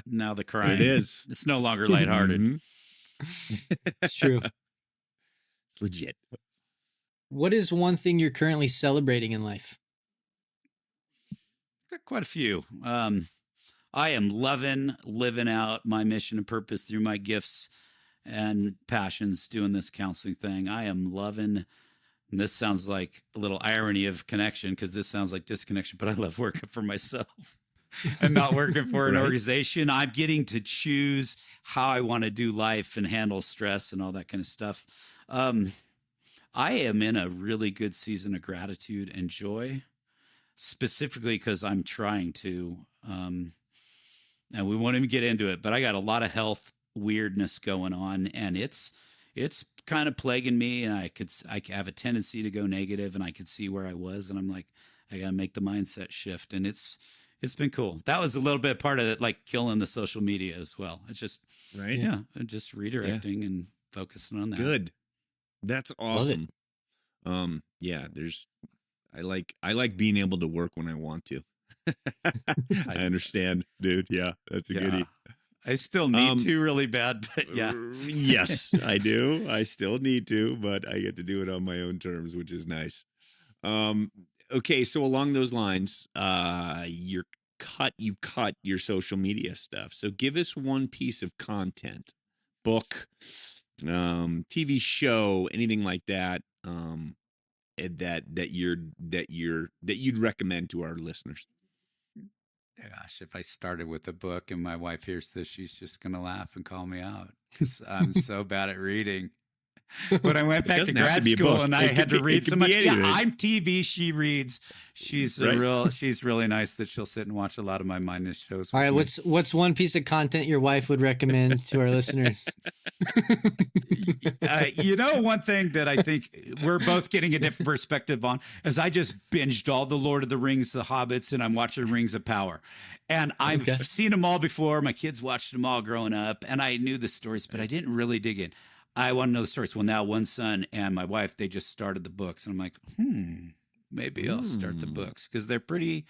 Now the crying. It is. It's no longer lighthearted. Mhm. It's true. Legit. What is one thing you're currently celebrating in life? Got quite a few. I am loving living out my mission and purpose through my gifts and passions doing this counseling thing. I am loving, and this sounds like a little irony of connection because this sounds like disconnection, but I love working for myself and not working for an organization. I'm getting to choose how I want to do life and handle stress and all that kind of stuff. I am in a really good season of gratitude and joy, specifically because I'm trying to, and we won't even get into it, but I got a lot of health weirdness going on, and it's kind of plaguing me, and I have a tendency to go negative, and I could see where I was, and I'm like, I got to make the mindset shift. And it's been cool. That was a little bit part of it, like killing the social media as well. It's just, Right. yeah, just redirecting and focusing on that. Good. That's awesome. Yeah, I like being able to work when I want to. I understand, dude. Yeah, that's a goodie. I still need to really bad, but yeah. Yes, I do. I still need to, but I get to do it on my own terms, which is nice. Okay, so along those lines, you've cut your social media stuff. So give us one piece of content, book, TV show, anything like that, that you'd recommend to our listeners. Gosh, if I started with a book and my wife hears this, she's just going to laugh and call me out. 'Cause I'm so bad at reading. When I went back to grad school and I had to read so much, I'm TV. She reads. She's she's really nice that she'll sit and watch a lot of my mindless shows. All right, what's one piece of content your wife would recommend to our listeners? One thing that I think we're both getting a different perspective on is I just binged all the Lord of the Rings, the Hobbits, and I'm watching Rings of Power. And I've seen them all before. My kids watched them all growing up, and I knew the stories, but I didn't really dig in. I want to know the stories. Well, now one son and my wife, they just started the books. And I'm like, maybe I'll start the books because they're pretty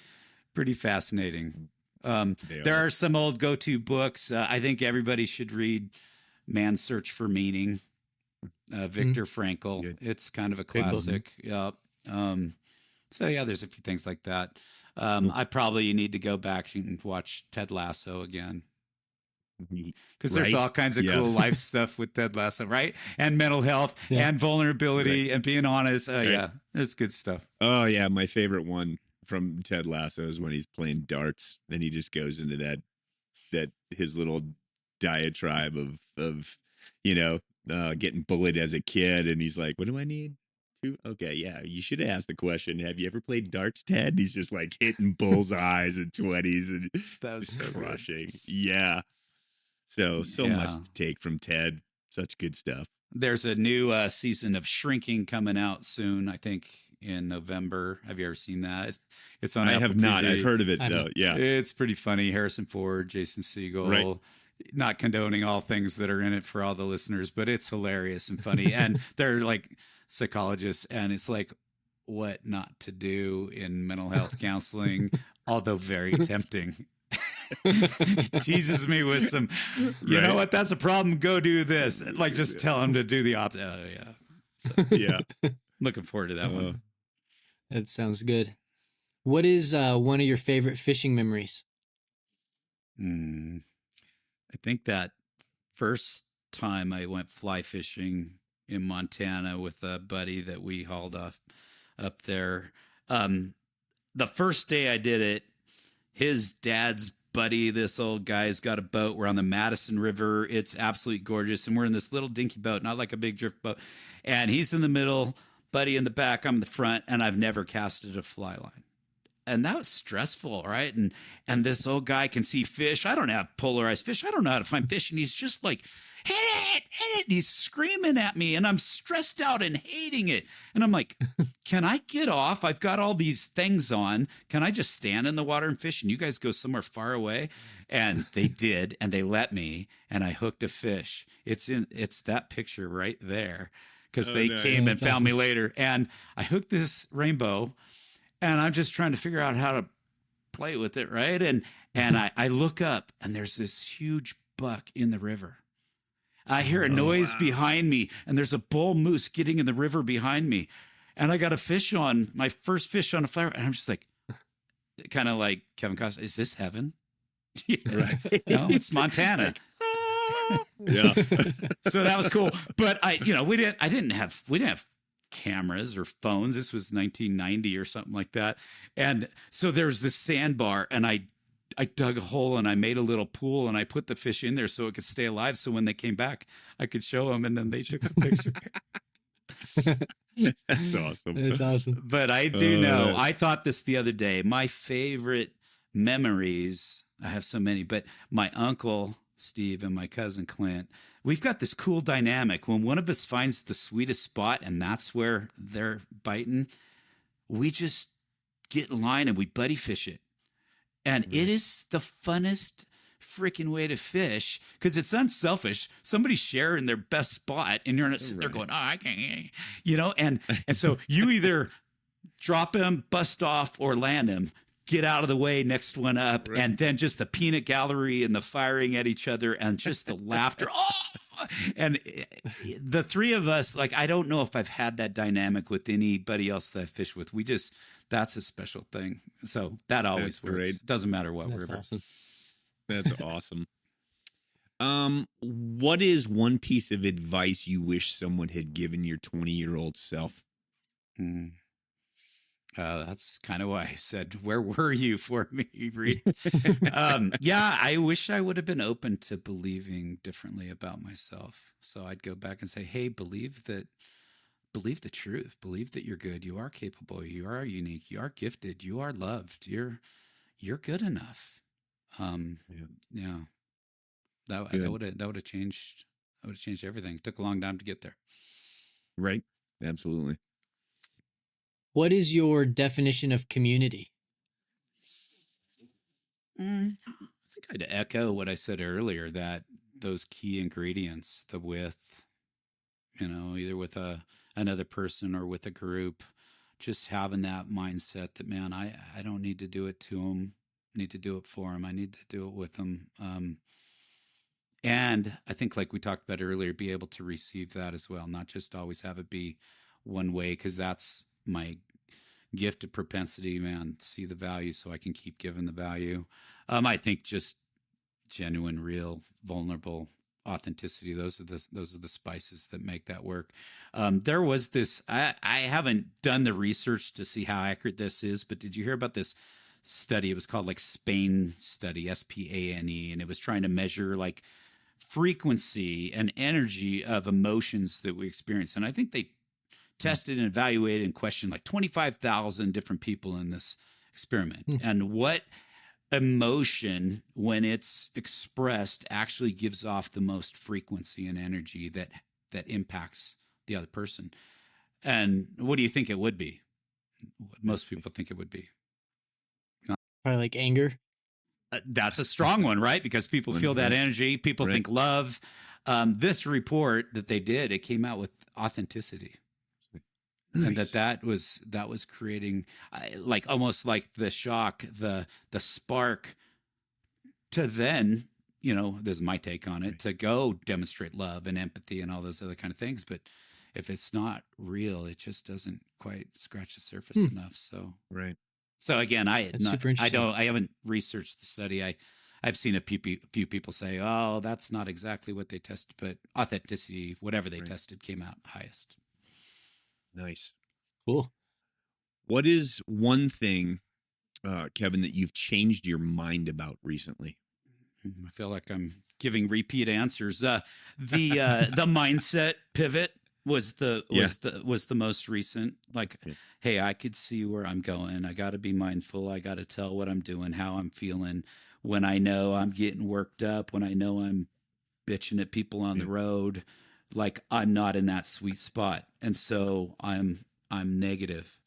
fascinating. There are some old go-to books. I think everybody should read Man's Search for Meaning, Viktor Frankl. Good. It's kind of a classic. Yeah. So yeah, there's a few things like that. I probably need to go back and watch Ted Lasso again. Because there's all kinds of cool life stuff with Ted Lasso, right? And mental health and vulnerability and being honest. Yeah, there's good stuff. Oh, yeah. My favorite one from Ted Lasso is when he's playing darts and he just goes into that his little diatribe of getting bullied as a kid. And he's like, what do I need? Okay, yeah, you should have asked the question. Have you ever played darts, Ted? He's just like hitting bullseyes and 20s and that was so crushing. Good. Yeah. So much to take from Ted. Such good stuff. There's a new season of Shrinking coming out soon, I think in November. Have you ever seen that? It's on Apple have TV. not. I've heard of it, though. Yeah. It's pretty funny. Harrison Ford, Jason Segel. Right. Not condoning all things that are in it for all the listeners, but it's hilarious and funny. And they're like psychologists, and it's like what not to do in mental health counseling, although very tempting. He teases me with some, you know what, that's a problem, go do this. Like just tell him to do the opposite. Looking forward to that one. That sounds good. What is one of your favorite fishing memories? I think that first time I went fly fishing in Montana with a buddy that we hauled off up there. The first day I did it, his dad's buddy, this old guy's got a boat. We're on the Madison River. It's absolutely gorgeous. And we're in this little dinky boat, not like a big drift boat. And he's in the middle, buddy in the back, I'm in the front, and I've never casted a fly line. And that was stressful, right? And this old guy can see fish. I don't have polarized fish. I don't know how to find fish. And he's just like, hit it. And he's screaming at me, and I'm stressed out and hating it. And I'm like, can I get off? I've got all these things on. Can I just stand in the water and fish? And you guys go somewhere far away? And they did, and they let me, and I hooked a fish. It's that picture right there, because they came and found me later. And I hooked this rainbow. And I'm just trying to figure out how to play with it, right? And I look up, and there's this huge buck in the river. I hear a noise behind me, and there's a bull moose getting in the river behind me. And I got a fish on, my first fish on a fly, and I'm just like, kind of like Kevin Costner, is this heaven? Right. No, it's Montana. Yeah. So that was cool. But we didn't have cameras or phones. This was 1990 or something like that. And so there was this sandbar, and I dug a hole and I made a little pool, and I put the fish in there so it could stay alive. So when they came back, I could show them, and then they took a picture. That's awesome. That's awesome. But I do know, I thought this the other day, my favorite memories, I have so many, but my uncle Steve and my cousin Clint, we've got this cool dynamic. When one of us finds the sweetest spot and that's where they're biting, we just get in line and we buddy fish it. And it is the funnest freaking way to fish because it's unselfish. Somebody's sharing their best spot and you're not sitting there going, oh, I can't, you know, and so you either drop him, bust off, or land him, get out of the way, next one up. Right. And then just the peanut gallery and the firing at each other and just the laughter. Oh! And the three of us, like, I don't know if I've had that dynamic with anybody else that I fish with. We just, that's a special thing. So that always works. Great. Doesn't matter what river. Awesome. That's awesome. What is one piece of advice you wish someone had given your 20-year-old self? That's kind of why I said, where were you for me, Reid? Yeah, I wish I would have been open to believing differently about myself. So I'd go back and say, hey, believe the truth. Believe that you're good. You are capable. You are unique. You are gifted. You are loved. You're good enough. Yeah. That would have changed. That would have changed everything. It took a long time to get there. Right. Absolutely. What is your definition of community? I think I'd echo what I said earlier, that those key ingredients, the with, you know, either with another person or with a group, just having that mindset that, man, I don't need to do it to them. I need to do it for them. I need to do it with them. And I think, like we talked about earlier, be able to receive that as well, not just always have it be one way, because that's my gifted propensity, man, see the value so I can keep giving the value. I think just genuine, real, vulnerable authenticity. Those are the spices that make that work. There was this, I haven't done the research to see how accurate this is, but did you hear about this study? It was called like Spain study, SPANE, and it was trying to measure like frequency and energy of emotions that we experience. And I think they tested and evaluated and questioned like 25,000 different people in this experiment. And what emotion, when it's expressed, actually gives off the most frequency and energy that impacts the other person. And what do you think it would be? What most people think it would be? Probably like anger. That's a strong one, right? Because people feel that energy. People think love. This report that they did, it came out with authenticity. Nice. And that was creating like almost like the shock, the spark to then, you know, there's my take on it, to go demonstrate love and empathy and all those other kind of things. But if it's not real, it just doesn't quite scratch the surface enough. So So again, I haven't researched the study. I've seen a few people say, oh, that's not exactly what they tested, but authenticity, whatever they tested, came out highest. Nice. Cool. What is one thing, Kevin, that you've changed your mind about recently? I feel like I'm giving repeat answers. The mindset pivot was the most recent. Like, hey, I could see where I'm going. I got to be mindful. I got to tell what I'm doing, how I'm feeling. When I know I'm getting worked up, when I know I'm bitching at people on the road, like I'm not in that sweet spot. And so I'm negative.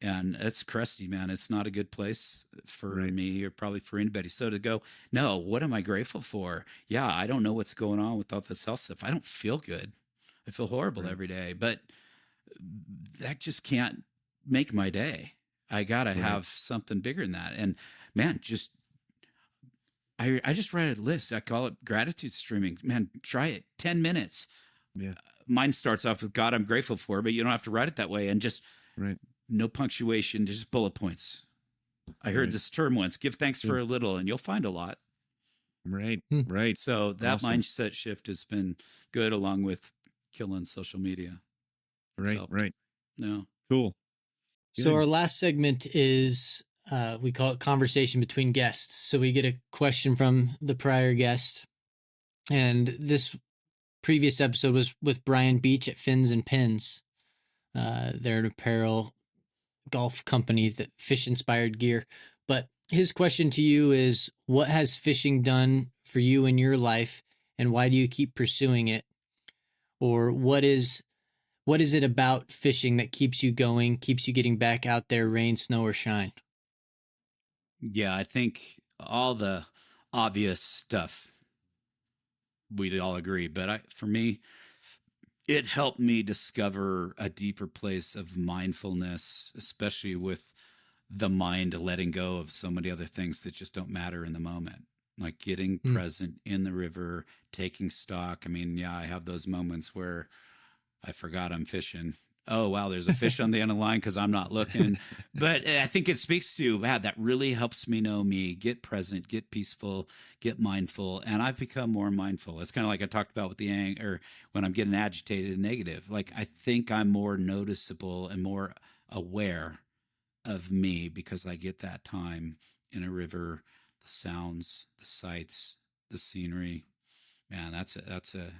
And it's crusty, man. It's not a good place for me or probably for anybody. So to go, no, what am I grateful for? Yeah, I don't know what's going on with all this health stuff. I don't feel good. I feel horrible every day, but that just can't make my day. I got to have something bigger than that. And man, I just write a list. I call it gratitude streaming. Man, try it. 10 minutes. Yeah. Mine starts off with God, I'm grateful for, but you don't have to write it that way. And just no punctuation, just bullet points. I heard this term once, give thanks for a little, and you'll find a lot. Right. So that mindset shift has been good, along with killing social media. Right. No. Cool. So our last segment is, we call it conversation between guests. So we get a question from the prior guest. And this previous episode was with Brian Beach at Fins and Pins. They're an apparel golf company that fish inspired gear. But his question to you is, what has fishing done for you in your life, and why do you keep pursuing it? Or what is it about fishing that keeps you going, keeps you getting back out there, rain, snow, or shine? Yeah, I think all the obvious stuff we'd all agree, but for me, it helped me discover a deeper place of mindfulness, especially with the mind letting go of so many other things that just don't matter in the moment. Like getting present in the river, taking stock. I mean, yeah, I have those moments where I forgot I'm fishing. Oh, wow, there's a fish on the end of the line because I'm not looking. But I think it speaks to, wow, that really helps me know me, get present, get peaceful, get mindful. And I've become more mindful. It's kind of like I talked about with the anger when I'm getting agitated and negative. Like I think I'm more noticeable and more aware of me because I get that time in a river, the sounds, the sights, the scenery. Man, that's a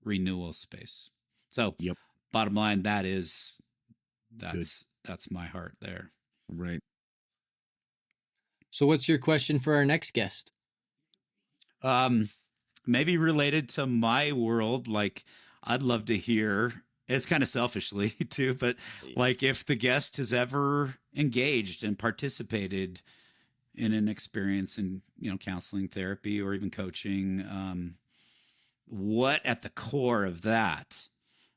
renewal space. So Yep. bottom line, that's my heart there. Right. So what's your question for our next guest? Maybe related to my world, like I'd love to hear, it's kind of selfishly too, but like if the guest has ever engaged and participated in an experience in, counseling, therapy, or even coaching, what at the core of that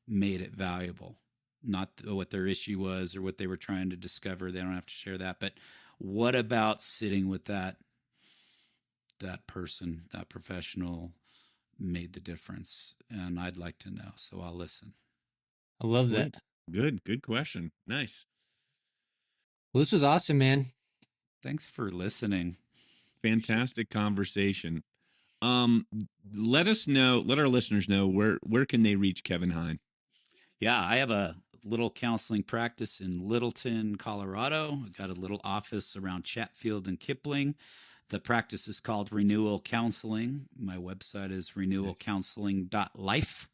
made it valuable? Not what their issue was or what they were trying to discover. They don't have to share that. But what about sitting with that person, that professional, made the difference? And I'd like to know. So I'll listen. I love that. Good question. Nice. Well, this was awesome, man. Thanks for listening. Fantastic conversation. Let our listeners know where can they reach Kevin Hein? Yeah, I have a little counseling practice in Littleton, Colorado. I got a little office around Chatfield and Kipling. The practice is called Renewal Counseling. My website is renewalcounseling.life.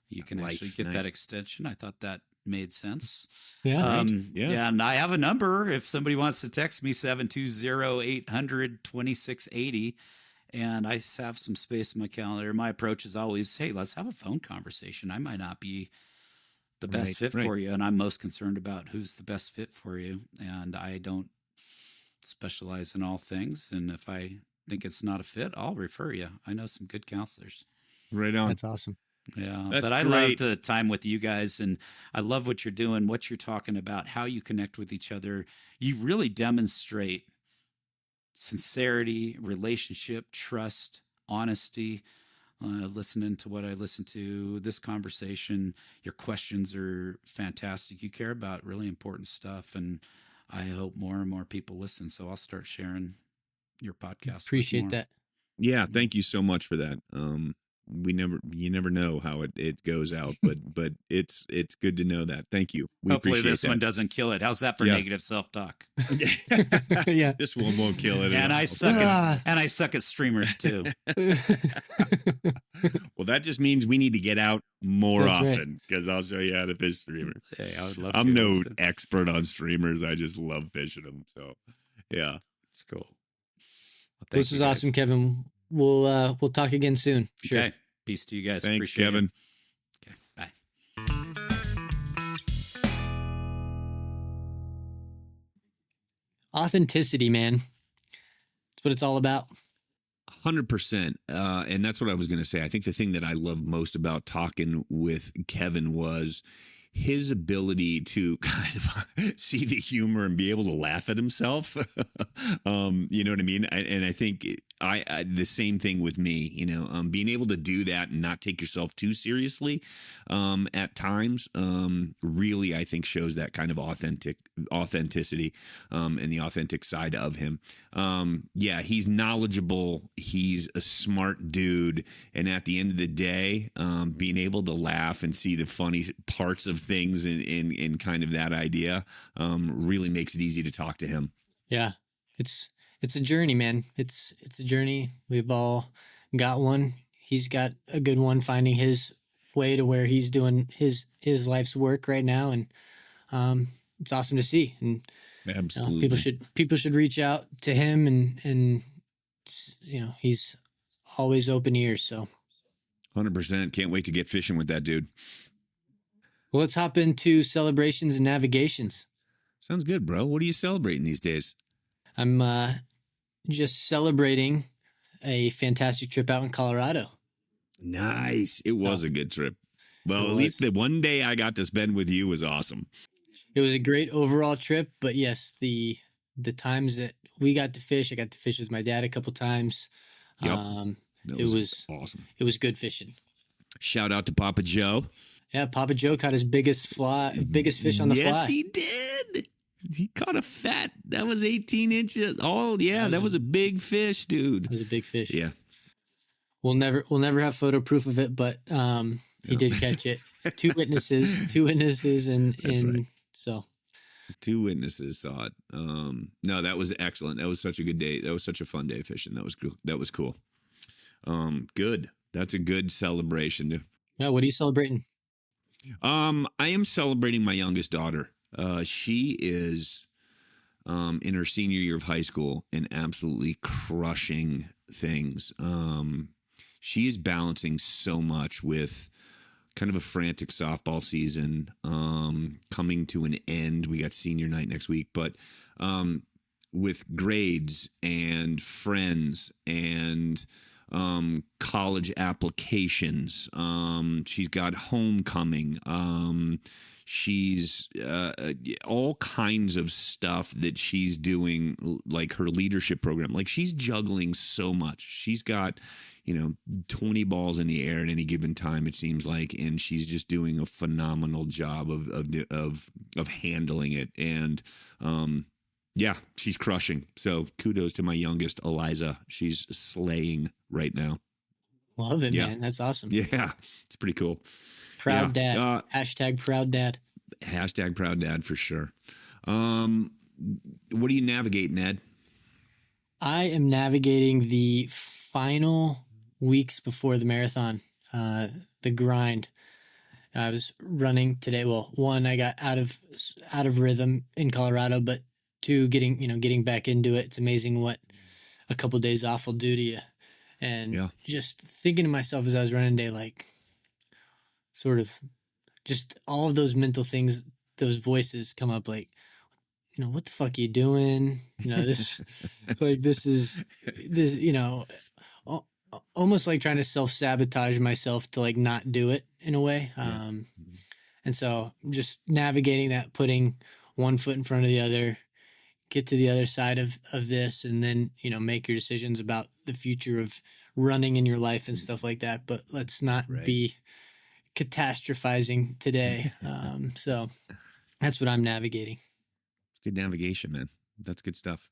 You can actually get that extension. I thought that made sense. Yeah. Yeah. And I have a number if somebody wants to text me, 720-800-2680. And I have some space in my calendar. My approach is always, hey, let's have a phone conversation. I might not be the best fit for you. And I'm most concerned about who's the best fit for you. And I don't specialize in all things. And if I think it's not a fit, I'll refer you. I know some good counselors. Right on. That's awesome. Yeah. That's but I great. love the time with you guys. And I love what you're doing, what you're talking about, how you connect with each other. You really demonstrate sincerity, relationship, trust, honesty. Listening to what I listened to, this conversation, your questions are fantastic. You care about really important stuff, and I hope more and more people listen. So I'll start sharing your podcast. Appreciate that. Yeah, thank you so much for that. You never know how it goes out, but it's good to know that. Thank you. We Hopefully appreciate this that. one doesn't kill it. How's that for negative self-talk? Yeah. This one won't kill it. And I suck at streamers too. Well, that just means we need to get out more That's right. often because I'll show you how to fish streamers. Hey, I would love I'm to. no Let's do- expert on streamers. I just love fishing them. So, yeah. It's cool. Well, This is awesome, Kevin. We'll talk again soon. Sure. Okay. Peace to you guys. Thanks, Appreciate Kevin. it. Okay. Bye. Authenticity, man. That's what it's all about. 100%. And that's what I was going to say. I think the thing that I love most about talking with Kevin was his ability to kind of see the humor and be able to laugh at himself. You know what I mean? And I think I the same thing with me, being able to do that and not take yourself too seriously at times really, I think, shows that kind of authenticity and the authentic side of him. Yeah, he's knowledgeable. He's a smart dude. And at the end of the day, being able to laugh and see the funny parts of things in kind of that idea really makes it easy to talk to him. Yeah. It's a journey, man. It's a journey. We've all got one. He's got a good one, finding his way to where he's doing his life's work right now. And it's awesome to see. And Absolutely. people should reach out to him and he's always open ears. So 100%. Can't wait to get fishing with that dude. well, let's hop into celebrations and navigations. Sounds good, bro. What are you celebrating these days? I'm just celebrating a fantastic trip out in Colorado. Nice. It was a good trip. Well, It at least was. the one day I got to spend with you was awesome. It was a great overall trip, but yes, the times that we got to fish, I got to fish with my dad a couple times. Yep. It That was awesome. It was good fishing. Shout out to Papa Joe. Yeah, Papa Joe caught his biggest fish on the fly. Yes, he did. He caught a fat. That was 18 inches. Oh, yeah, that was a big fish, dude. It was a big fish. Yeah. We'll never have photo proof of it, but he did catch it. Two witnesses, and right. So 2 witnesses saw it. No, that was excellent. That was such a good day. That was such a fun day fishing. That was cool. That was cool. Good. That's a good celebration. yeah, what are you celebrating? I am celebrating my youngest daughter. She is in her senior year of high school and absolutely crushing things. She is balancing so much with kind of a frantic softball season coming to an end. We got senior night next week, but with grades and friends and college applications. She's got homecoming. She's all kinds of stuff that she's doing, like her leadership program. Like she's juggling so much. She's got 20 balls in the air at any given time, it seems like, and she's just doing a phenomenal job of handling it. And yeah, she's crushing. So kudos to my youngest, Eliza. She's slaying right now. Love it, Yeah. man. That's awesome. Yeah, it's pretty cool. Proud dad. Hashtag proud dad. Hashtag proud dad for sure. What do you navigate, Ned? I am navigating the final weeks before the marathon, the grind. I was running today. Well, one, I got out of rhythm in Colorado, but two, getting back into it. It's amazing what a couple of days off will do to you. And just thinking to myself as I was running today, like sort of just all of those mental things, those voices come up like, what the fuck are you doing? This, like, this is, almost like trying to self-sabotage myself to like not do it in a way. And so just navigating that, putting one foot in front of the other, get to the other side of this, and then, make your decisions about the future of running in your life and stuff like that. But let's not be catastrophizing today. So that's what I'm navigating. It's good navigation, man. That's good stuff.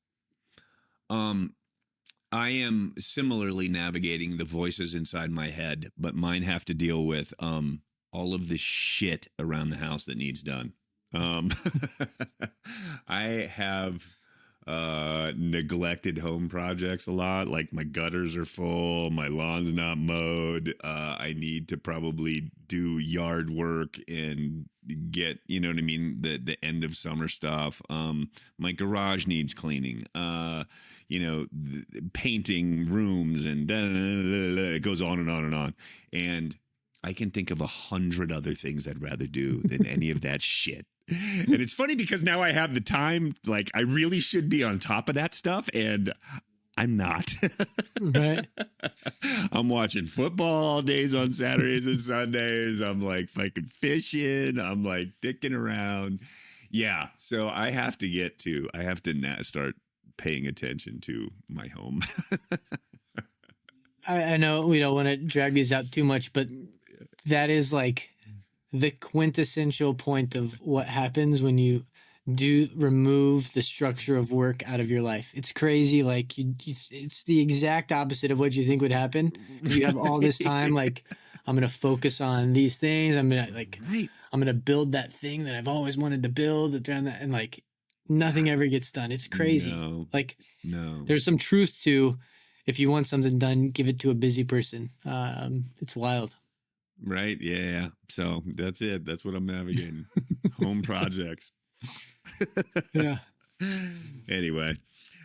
I am similarly navigating the voices inside my head, but mine have to deal with all of the shit around the house that needs done. I have neglected home projects a lot. Like my gutters are full, my lawn's not mowed. I need to probably do yard work and get, the end of summer stuff. My garage needs cleaning. Painting rooms, and it goes on and on and on. And I can think of 100 other things I'd rather do than any of that shit. And it's funny because now I have the time, like I really should be on top of that stuff, and I'm not. Right. I'm watching football all days on Saturdays and Sundays. I'm like fucking fishing. I'm like dicking around. Yeah. So I have to start paying attention to my home. I know we don't want to drag these out too much, but that is like the quintessential point of what happens when you do remove the structure of work out of your life. It's crazy. Like it's the exact opposite of what you think would happen. You have all this time. Like I'm going to focus on these things. I'm going to build that thing that I've always wanted to build, and like nothing ever gets done. It's crazy. No. There's some truth to, if you want something done, give it to a busy person. It's wild. Right. Yeah. So that's it. That's what I'm navigating. Home projects. Yeah. Anyway,